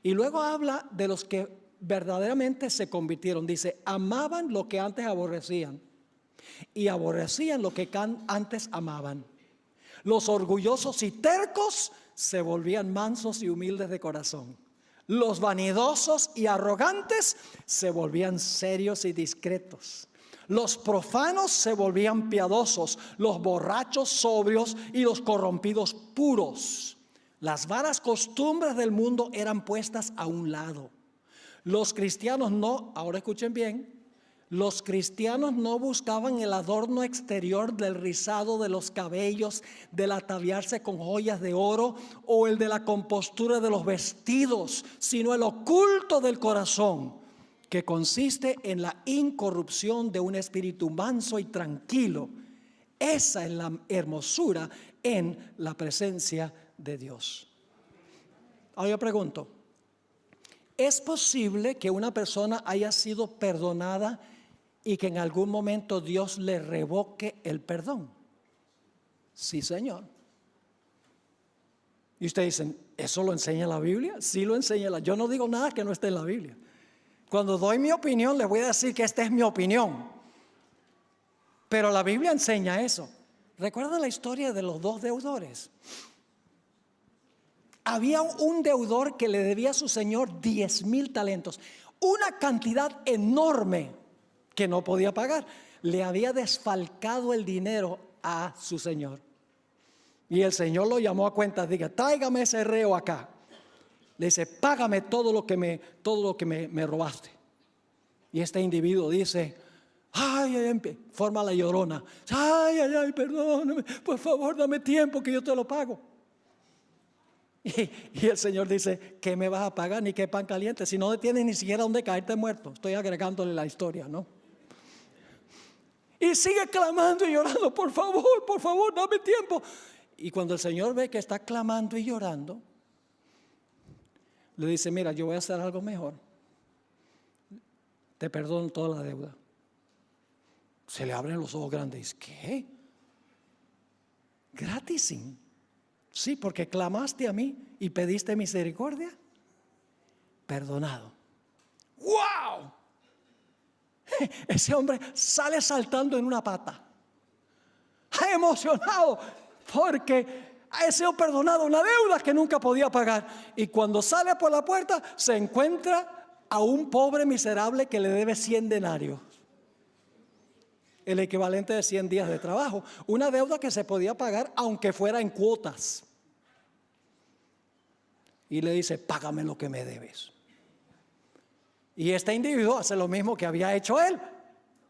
Y luego habla de los que verdaderamente se convirtieron. Dice, amaban lo que antes aborrecían y aborrecían lo que antes amaban. Los orgullosos y tercos se volvían mansos y humildes de corazón. Los vanidosos y arrogantes se volvían serios y discretos. Los profanos se volvían piadosos, los borrachos sobrios y los corrompidos puros. Las vanas costumbres del mundo eran puestas a un lado. Los cristianos no, ahora escuchen bien, los cristianos no buscaban el adorno exterior del rizado de los cabellos, del ataviarse con joyas de oro o el de la compostura de los vestidos, sino el oculto del corazón, que consiste en la incorrupción de un espíritu manso y tranquilo. Esa es la hermosura en la presencia de Dios. Ahora yo pregunto, ¿es posible que una persona haya sido perdonada y que en algún momento Dios le revoque el perdón? Sí, Señor. Y ustedes dicen, ¿eso lo enseña la Biblia? Sí, lo enseña. Yo no digo nada que no esté en la Biblia. Cuando doy mi opinión, les voy a decir que esta es mi opinión. Pero la Biblia enseña eso. ¿Recuerdan la historia de los dos deudores? Había un deudor que le debía a su señor 10,000 talentos. Una cantidad enorme que no podía pagar. Le había desfalcado el dinero a su señor. Y el señor lo llamó a cuentas. Diga, tráigame ese reo acá. Le dice, págame todo lo que me robaste. Y este individuo dice, forma la llorona. Ay, perdóname, por favor, dame tiempo que yo te lo pago. Y el Señor dice, ¿qué me vas a pagar? Ni qué pan caliente, si no tienes ni siquiera donde caerte muerto. Estoy agregándole la historia, ¿no? Y sigue clamando y llorando, por favor, dame tiempo. Y cuando el Señor ve que está clamando y llorando, le dice, mira, yo voy a hacer algo mejor. Te perdono toda la deuda. Se le abren los ojos grandes. ¿Qué? ¿Gratis? Sí, porque clamaste a mí y pediste misericordia. Perdonado. ¡Wow! Ese hombre sale saltando en una pata. Emocionado porque ha sido perdonado una deuda que nunca podía pagar. Y cuando sale por la puerta se encuentra a un pobre miserable que le debe 100 denarios. El equivalente de 100 días de trabajo. Una deuda que se podía pagar aunque fuera en cuotas. Y le dice, págame lo que me debes. Y este individuo hace lo mismo que había hecho él.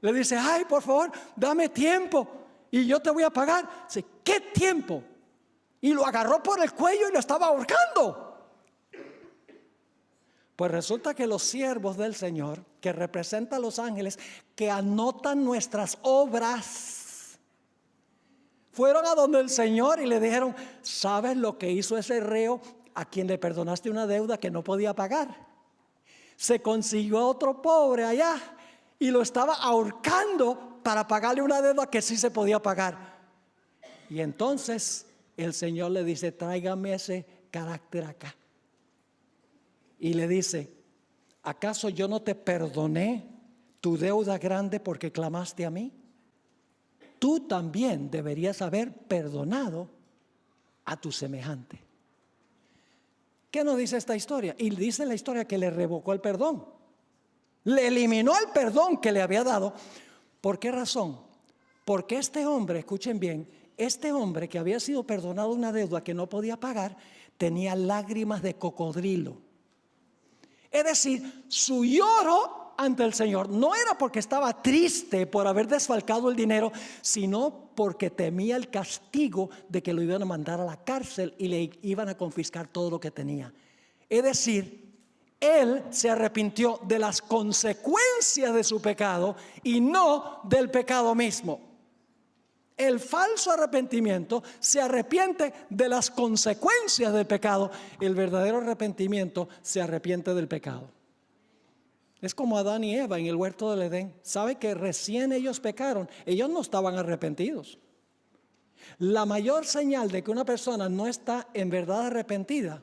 Le dice, ay, por favor, dame tiempo y yo te voy a pagar. Dice, ¿qué tiempo? Y lo agarró por el cuello y lo estaba ahorcando. Pues resulta que los siervos del Señor, que representan a los ángeles, que anotan nuestras obras, fueron a donde el Señor y le dijeron, ¿sabes lo que hizo ese reo a quien le perdonaste una deuda que no podía pagar? Se consiguió a otro pobre allá y lo estaba ahorcando para pagarle una deuda que sí se podía pagar. Y entonces el Señor le dice, tráigame ese carácter acá. Y le dice, ¿acaso yo no te perdoné tu deuda grande porque clamaste a mí? Tú también deberías haber perdonado a tu semejante. ¿Qué nos dice esta historia? Y dice la historia que le revocó el perdón. Le eliminó el perdón que le había dado. ¿Por qué razón? Porque este hombre, escuchen bien, este hombre que había sido perdonado una deuda que no podía pagar, tenía lágrimas de cocodrilo. Es decir, su lloro ante el Señor no era porque estaba triste por haber desfalcado el dinero, sino porque temía el castigo de que lo iban a mandar a la cárcel y le iban a confiscar todo lo que tenía. Es decir, él se arrepintió de las consecuencias de su pecado y no del pecado mismo. El falso arrepentimiento se arrepiente de las consecuencias del pecado. El verdadero arrepentimiento se arrepiente del pecado. Es como Adán y Eva en el huerto del Edén. ¿Sabe que recién ellos pecaron? Ellos no estaban arrepentidos. La mayor señal de que una persona no está en verdad arrepentida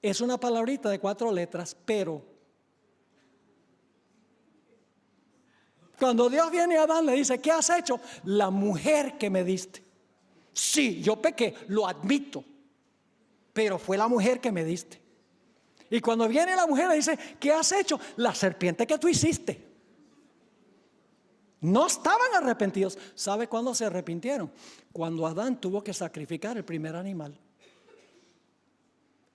es una palabrita de 4 letras, pero. Cuando Dios viene a Adán le dice, ¿qué has hecho? La mujer que me diste. Sí, yo pequé, lo admito, pero fue la mujer que me diste. Y cuando viene la mujer le dice, ¿qué has hecho? La serpiente que tú hiciste. No estaban arrepentidos. ¿Sabe cuándo se arrepintieron? Cuando Adán tuvo que sacrificar el primer animal.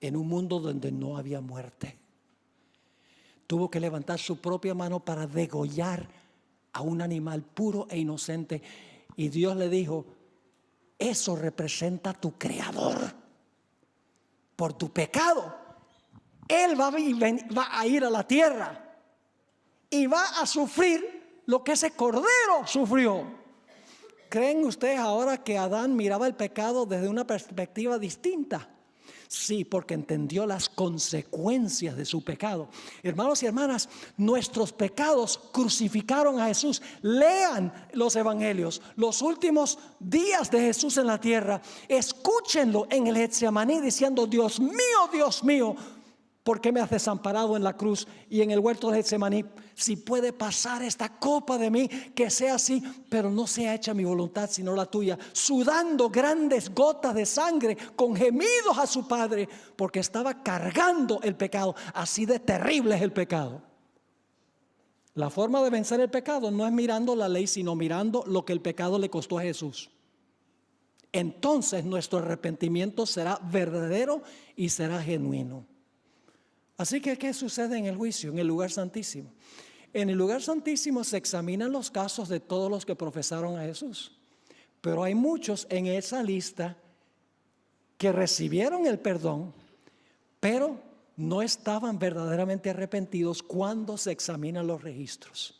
En un mundo donde no había muerte. Tuvo que levantar su propia mano para degollar a un animal puro e inocente. Y Dios le dijo, eso representa a tu creador. Por tu pecado. Él va a ir a la tierra y va a sufrir lo que ese cordero sufrió. ¿Creen ustedes ahora que Adán miraba el pecado desde una perspectiva distinta? Sí, porque entendió las consecuencias de su pecado. Hermanos y hermanas, nuestros pecados crucificaron a Jesús. Lean los evangelios, los últimos días de Jesús en la tierra. Escúchenlo en el Getsemaní diciendo, Dios mío, ¿por qué me has desamparado en la cruz y en el huerto de Getsemaní? Si puede pasar esta copa de mí, que sea así, pero no sea hecha mi voluntad, sino la tuya. Sudando grandes gotas de sangre, con gemidos a su Padre, porque estaba cargando el pecado. Así de terrible es el pecado. La forma de vencer el pecado no es mirando la ley, sino mirando lo que el pecado le costó a Jesús. Entonces nuestro arrepentimiento será verdadero y será genuino. Así que, ¿qué sucede en el juicio, en el lugar santísimo? En el lugar santísimo se examinan los casos de todos los que profesaron a Jesús. Pero hay muchos en esa lista que recibieron el perdón, pero no estaban verdaderamente arrepentidos cuando se examinan los registros.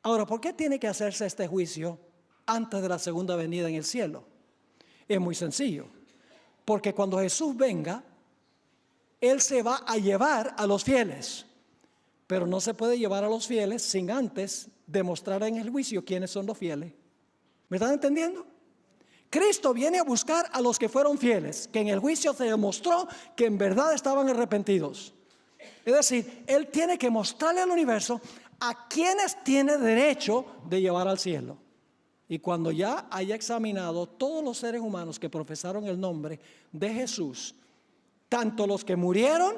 Ahora, ¿por qué tiene que hacerse este juicio antes de la segunda venida en el cielo? Es muy sencillo. Porque cuando Jesús venga, Él se va a llevar a los fieles, pero no se puede llevar a los fieles sin antes demostrar en el juicio quiénes son los fieles. ¿Me están entendiendo? Cristo viene a buscar a los que fueron fieles, que en el juicio se demostró que en verdad estaban arrepentidos. Es decir, Él tiene que mostrarle al universo a quienes tiene derecho de llevar al cielo. Y cuando ya haya examinado todos los seres humanos que profesaron el nombre de Jesús, tanto los que murieron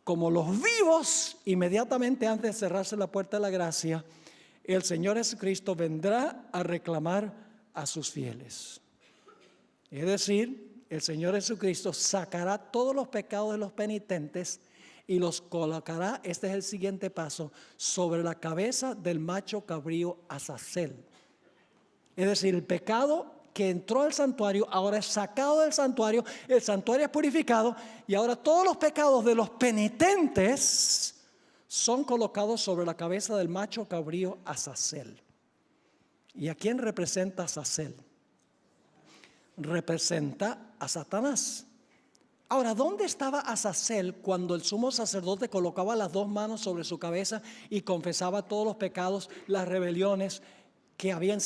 como los vivos, inmediatamente antes de cerrarse la puerta de la gracia, el Señor Jesucristo vendrá a reclamar a sus fieles. Es decir, el Señor Jesucristo sacará todos los pecados de los penitentes y los colocará, este es el siguiente paso, sobre la cabeza del macho cabrío Azazel. Es decir, el pecado que entró al santuario, ahora es sacado del santuario, el santuario es purificado y ahora todos los pecados de los penitentes son colocados sobre la cabeza del macho cabrío Azazel. ¿Y a quién representa Azazel? Representa a Satanás. Ahora, ¿dónde estaba Azazel cuando el sumo sacerdote colocaba las 2 manos sobre su cabeza y confesaba todos los pecados, las rebeliones que habían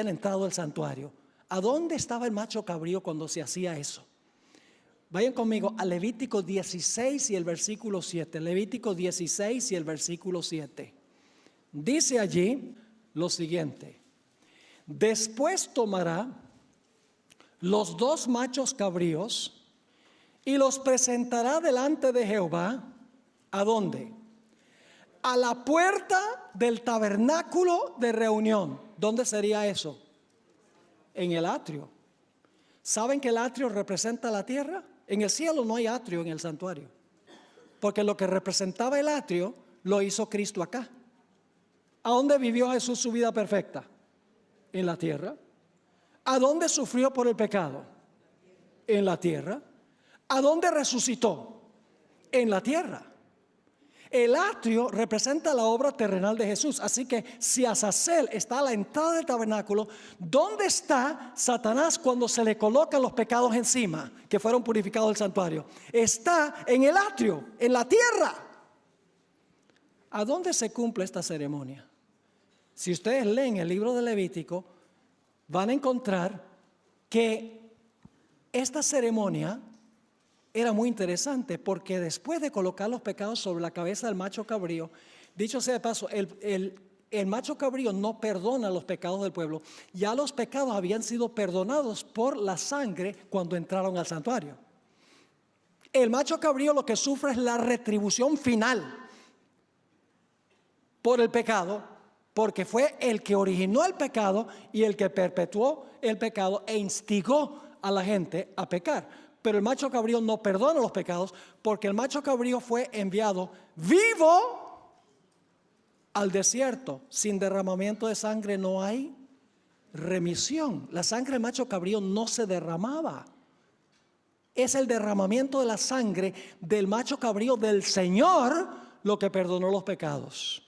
entrado al santuario? ¿A dónde estaba el macho cabrío cuando se hacía eso? Vayan conmigo a Levítico 16 y el versículo 7. Levítico 16 y el versículo 7. Dice allí lo siguiente: después tomará los 2 machos cabríos y los presentará delante de Jehová. ¿A dónde? A la puerta del tabernáculo de reunión. ¿Dónde sería eso? En el atrio. ¿Saben que el atrio representa la tierra? En el cielo no hay atrio en el santuario, porque lo que representaba el atrio lo hizo Cristo acá. ¿A dónde vivió Jesús su vida perfecta? En la tierra. ¿A dónde sufrió por el pecado? En la tierra. ¿A dónde resucitó? En la tierra. El atrio representa la obra terrenal de Jesús. Así que si Azazel está a la entrada del tabernáculo, ¿dónde está Satanás cuando se le colocan los pecados encima que fueron purificados del santuario? Está en el atrio, en la tierra. ¿A dónde se cumple esta ceremonia? Si ustedes leen el libro de Levítico, van a encontrar que esta ceremonia era muy interesante, porque después de colocar los pecados sobre la cabeza del macho cabrío, dicho sea de paso, el macho cabrío no perdona los pecados del pueblo. Ya los pecados habían sido perdonados por la sangre cuando entraron al santuario. El macho cabrío lo que sufre es la retribución final por el pecado, porque fue el que originó el pecado y el que perpetuó el pecado e instigó a la gente a pecar. Pero el macho cabrío no perdona los pecados, porque el macho cabrío fue enviado vivo al desierto. Sin derramamiento de sangre no hay remisión. La sangre del macho cabrío no se derramaba. Es el derramamiento de la sangre del macho cabrío del Señor lo que perdonó los pecados.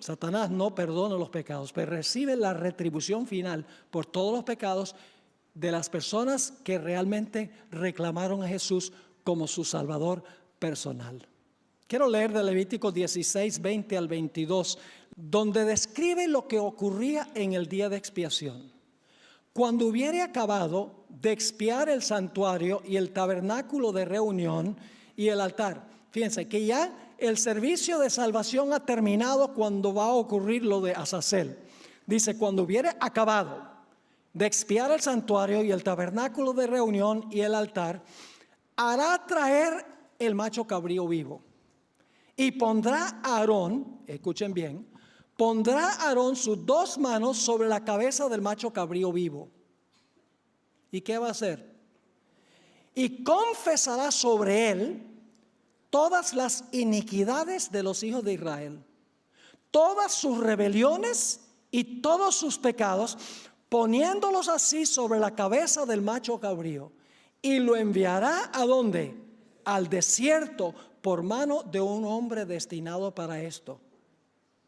Satanás no perdona los pecados, pero recibe la retribución final por todos los pecados de las personas que realmente reclamaron a Jesús como su Salvador personal. Quiero leer de Levítico 16, 20 al 22, donde describe lo que ocurría en el día de expiación. Cuando hubiere acabado de expiar el santuario y el tabernáculo de reunión y el altar. Fíjense que ya el servicio de salvación ha terminado cuando va a ocurrir lo de Azazel. Dice, cuando hubiere acabado de expiar el santuario y el tabernáculo de reunión y el altar, hará traer el macho cabrío vivo. Y pondrá a Aarón, escuchen bien, pondrá a Aarón sus dos manos sobre la cabeza del macho cabrío vivo. ¿Y qué va a hacer? Y confesará sobre él todas las iniquidades de los hijos de Israel, todas sus rebeliones y todos sus pecados, poniéndolos así sobre la cabeza del macho cabrío, y lo enviará ¿a dónde? Al desierto, por mano de un hombre destinado para esto.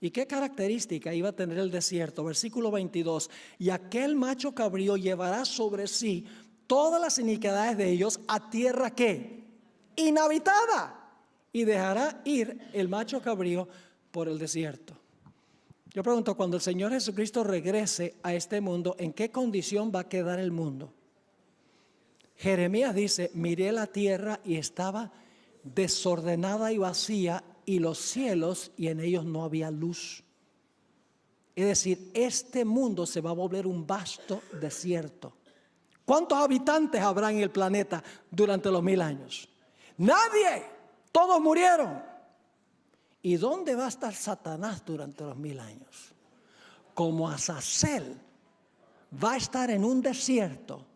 ¿Y qué característica iba a tener el desierto? Versículo 22, y aquel macho cabrío llevará sobre sí todas las iniquidades de ellos a tierra ¿qué? Inhabitada, y dejará ir el macho cabrío por el desierto. Yo pregunto, cuando el Señor Jesucristo regrese a este mundo, ¿en qué condición va a quedar el mundo? Jeremías dice, miré la tierra y estaba desordenada y vacía, y los cielos, y en ellos no había luz. Es decir, este mundo se va a volver un vasto desierto. ¿Cuántos habitantes habrá en el planeta durante los 1000 años? Nadie. Todos murieron. ¿Y dónde va a estar Satanás durante los 1000 años? Como Azazel, va a estar en un desierto,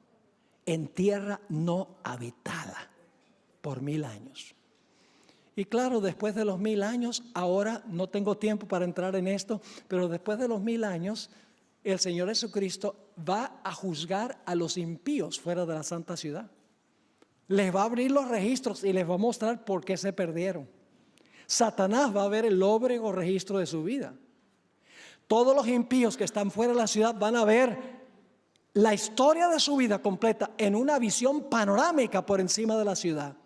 en tierra no habitada, por 1000 años. Y claro, después de los 1000 años, ahora no tengo tiempo para entrar en esto, pero después de los 1000 años, el Señor Jesucristo va a juzgar a los impíos fuera de la santa ciudad. Les va a abrir los registros y les va a mostrar por qué se perdieron. Satanás va a ver el lóbrego registro de su vida. Todos los impíos que están fuera de la ciudad van a ver la historia de su vida completa en una visión panorámica por encima de la ciudad.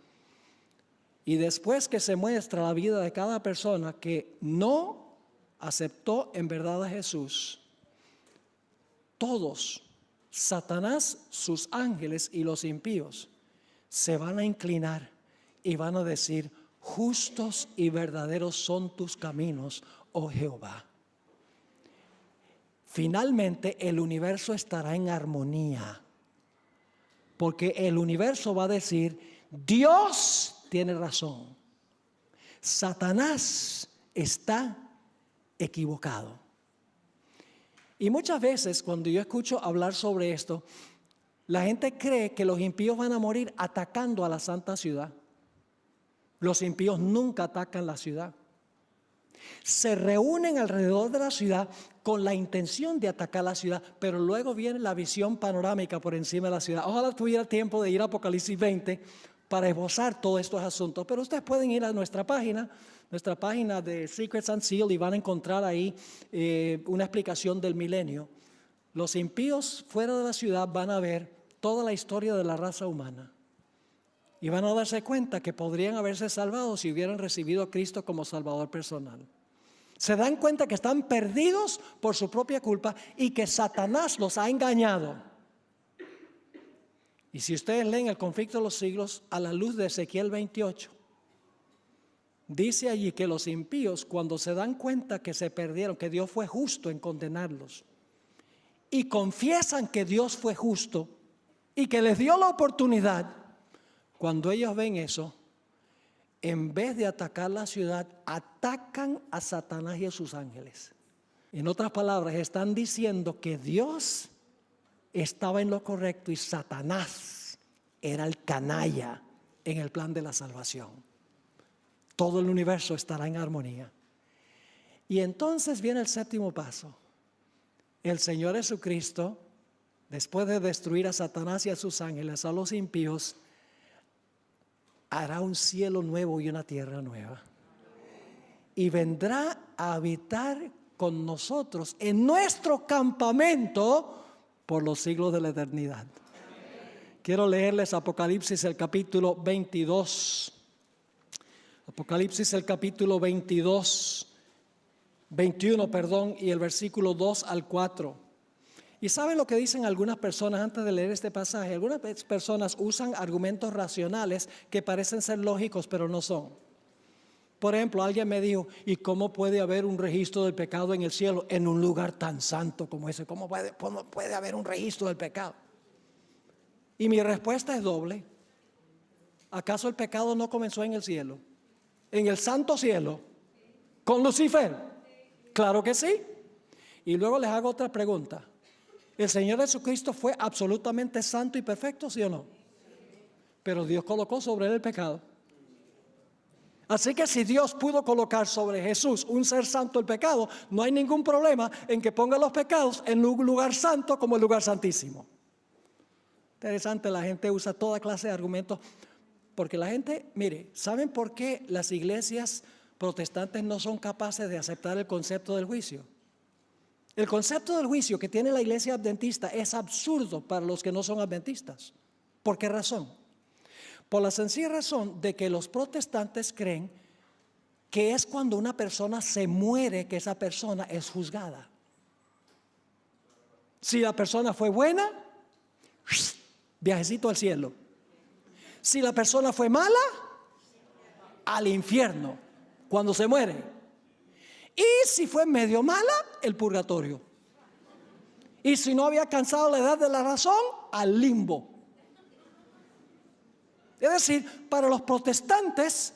Y después que se muestra la vida de cada persona que no aceptó en verdad a Jesús, todos, Satanás, sus ángeles y los impíos, se van a inclinar y van a decir, justos y verdaderos son tus caminos, oh Jehová. Finalmente el universo estará en armonía, porque el universo va a decir, Dios tiene razón, Satanás está equivocado. Y muchas veces cuando yo escucho hablar sobre esto, la gente cree que los impíos van a morir atacando a la santa ciudad. Los impíos nunca atacan la ciudad. Se reúnen alrededor de la ciudad con la intención de atacar la ciudad, pero luego viene la visión panorámica por encima de la ciudad. Ojalá tuviera tiempo de ir a Apocalipsis 20 para esbozar todos estos asuntos, pero ustedes pueden ir a nuestra página de Secrets Unsealed, y van a encontrar ahí una explicación del milenio. Los impíos fuera de la ciudad van a ver toda la historia de la raza humana y van a darse cuenta que podrían haberse salvado si hubieran recibido a Cristo como Salvador personal. Se dan cuenta que están perdidos por su propia culpa y que Satanás los ha engañado. Y si ustedes leen el conflicto de los siglos a la luz de Ezequiel 28, dice allí que los impíos, cuando se dan cuenta que se perdieron, que Dios fue justo en condenarlos, y confiesan que Dios fue justo y que les dio la oportunidad, cuando ellos ven eso, en vez de atacar la ciudad, atacan a Satanás y a sus ángeles. En otras palabras, están diciendo que Dios estaba en lo correcto y Satanás era el canalla en el plan de la salvación. Todo el universo estará en armonía. Y entonces viene el séptimo paso. El Señor Jesucristo, después de destruir a Satanás y a sus ángeles, a los impíos, hará un cielo nuevo y una tierra nueva. Y vendrá a habitar con nosotros en nuestro campamento por los siglos de la eternidad. Quiero leerles Apocalipsis el capítulo 22. Apocalipsis el capítulo 21, y el versículo 2 al 4. Y saben lo que dicen algunas personas antes de leer este pasaje. Algunas personas usan argumentos racionales que parecen ser lógicos, pero no son. Por ejemplo, alguien me dijo, ¿y cómo puede haber un registro del pecado en el cielo en un lugar tan santo como ese? ¿Cómo puede haber un registro del pecado? Y mi respuesta es doble. ¿Acaso el pecado no comenzó en el cielo? ¿En el santo cielo? ¿Con Lucifer? Claro que sí. Y luego les hago otra pregunta. ¿El Señor Jesucristo fue absolutamente santo y perfecto, sí o no? Pero Dios colocó sobre él el pecado. Así que si Dios pudo colocar sobre Jesús, un ser santo, el pecado, no hay ningún problema en que ponga los pecados en un lugar santo como el lugar santísimo. Interesante, la gente usa toda clase de argumentos. Porque la gente, mire, ¿saben por qué las iglesias protestantes no son capaces de aceptar el concepto del juicio? El concepto del juicio que tiene la iglesia adventista es absurdo para los que no son adventistas. ¿Por qué razón? Por la sencilla razón de que los protestantes creen que es cuando una persona se muere que esa persona es juzgada. Si la persona fue buena, viajecito al cielo. Si la persona fue mala, al infierno cuando se muere. Y si fue medio mala, el purgatorio. Y si no había alcanzado la edad de la razón, al limbo. Es decir, para los protestantes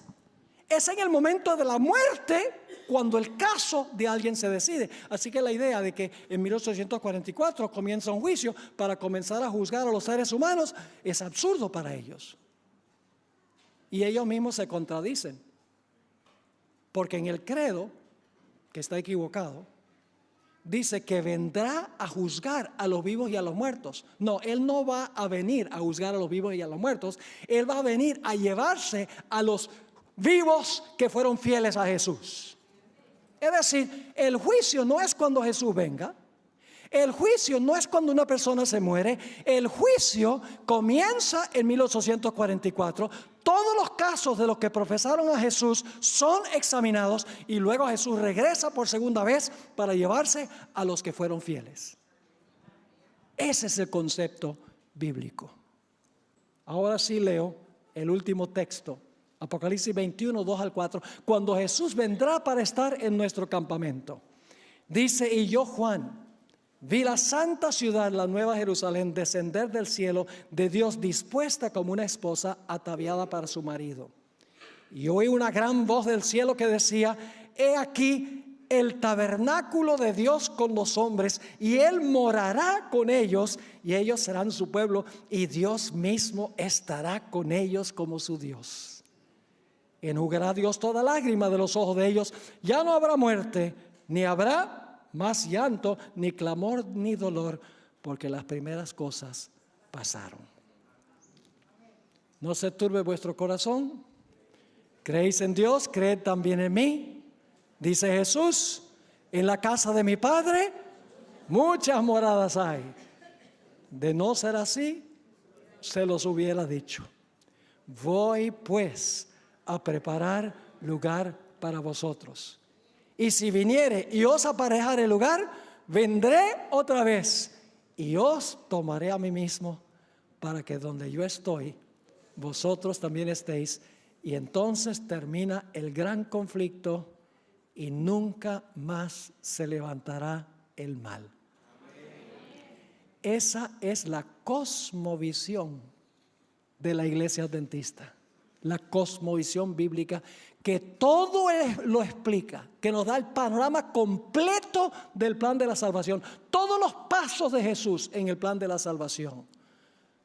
es en el momento de la muerte cuando el caso de alguien se decide. Así que la idea de que en 1844 comienza un juicio para comenzar a juzgar a los seres humanos es absurdo para ellos. Y ellos mismos se contradicen. Porque en el credo, que está equivocado, dice que vendrá a juzgar a los vivos y a los muertos. No, Él no va a venir a juzgar a los vivos y a los muertos. Él va a venir a llevarse a los vivos que fueron fieles a Jesús. Es decir, el juicio no es cuando Jesús venga. El juicio no es cuando una persona se muere. El juicio comienza en 1844. Todos los casos de los que profesaron a Jesús son examinados y luego Jesús regresa por segunda vez para llevarse a los que fueron fieles. Ese es el concepto bíblico. Ahora sí leo el último texto, Apocalipsis 21, 2 al 4, cuando Jesús vendrá para estar en nuestro campamento. Dice, y yo, Juan, vi la santa ciudad, la nueva Jerusalén, descender del cielo de Dios, dispuesta como una esposa ataviada para su marido. Y oí una gran voz del cielo que decía, he aquí el tabernáculo de Dios con los hombres, y Él morará con ellos, y ellos serán su pueblo, y Dios mismo estará con ellos como su Dios. Enjugará Dios toda lágrima de los ojos de ellos. Ya no habrá muerte, ni habrá más llanto, ni clamor, ni dolor, porque las primeras cosas pasaron. No se turbe vuestro corazón. ¿Creéis en Dios? Creed también en mí. Dice Jesús, en la casa de mi Padre muchas moradas hay. De no ser así, se los hubiera dicho. Voy pues a preparar lugar para vosotros. Y si viniere y os aparejare el lugar, vendré otra vez y os tomaré a mí mismo, para que donde yo estoy, vosotros también estéis. Y entonces termina el gran conflicto y nunca más se levantará el mal. Esa es la cosmovisión de la iglesia adventista, la cosmovisión bíblica que todo lo explica, que nos da el panorama completo del plan de la salvación, todos los pasos de Jesús en el plan de la salvación.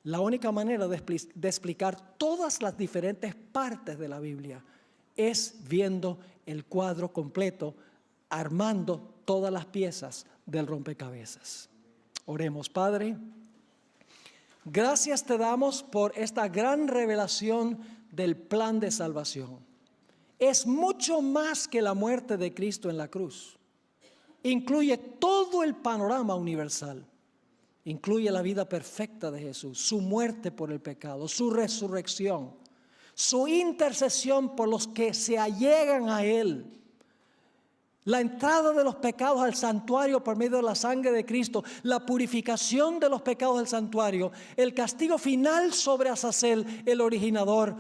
La única manera de explicar todas las diferentes partes de la Biblia es viendo el cuadro completo, armando todas las piezas del rompecabezas. Oremos. Padre, gracias te damos por esta gran revelación del plan de salvación. Es mucho más que la muerte de Cristo en la cruz. Incluye todo el panorama universal. Incluye la vida perfecta de Jesús, su muerte por el pecado, su resurrección, su intercesión por los que se allegan a Él, la entrada de los pecados al santuario por medio de la sangre de Cristo, la purificación de los pecados del santuario, el castigo final sobre Azazel, el originador,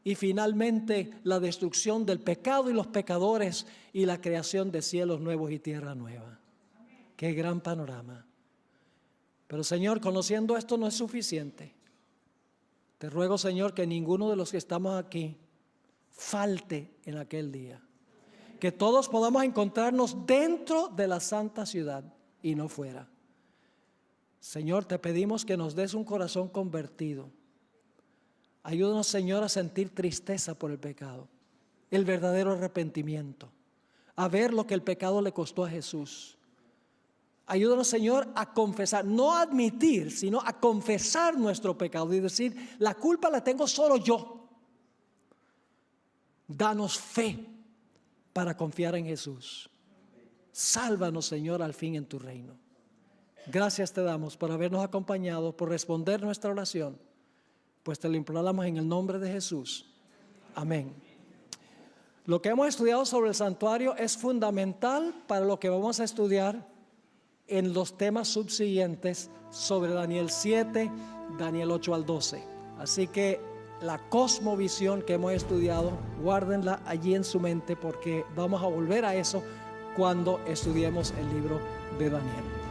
y finalmente la destrucción del pecado y los pecadores y la creación de cielos nuevos y tierra nueva. Qué gran panorama. Pero Señor, conociendo esto no es suficiente. Te ruego, Señor, que ninguno de los que estamos aquí falte en aquel día. Que todos podamos encontrarnos dentro de la santa ciudad y no fuera. Señor, te pedimos que nos des un corazón convertido. Ayúdanos, Señor, a sentir tristeza por el pecado, el verdadero arrepentimiento, a ver lo que el pecado le costó a Jesús. Ayúdanos, Señor, a confesar, no a admitir, sino a confesar nuestro pecado y decir, la culpa la tengo solo yo. Danos fe para confiar en Jesús. Sálvanos, Señor, al fin en tu reino. Gracias te damos por habernos acompañado, por responder nuestra oración, pues te lo imploramos en el nombre de Jesús. Amén. Lo que hemos estudiado sobre el santuario es fundamental para lo que vamos a estudiar en los temas subsiguientes sobre Daniel 7, Daniel 8 al 12. Así que la cosmovisión que hemos estudiado, guárdenla allí en su mente, porque vamos a volver a eso cuando estudiemos el libro de Daniel.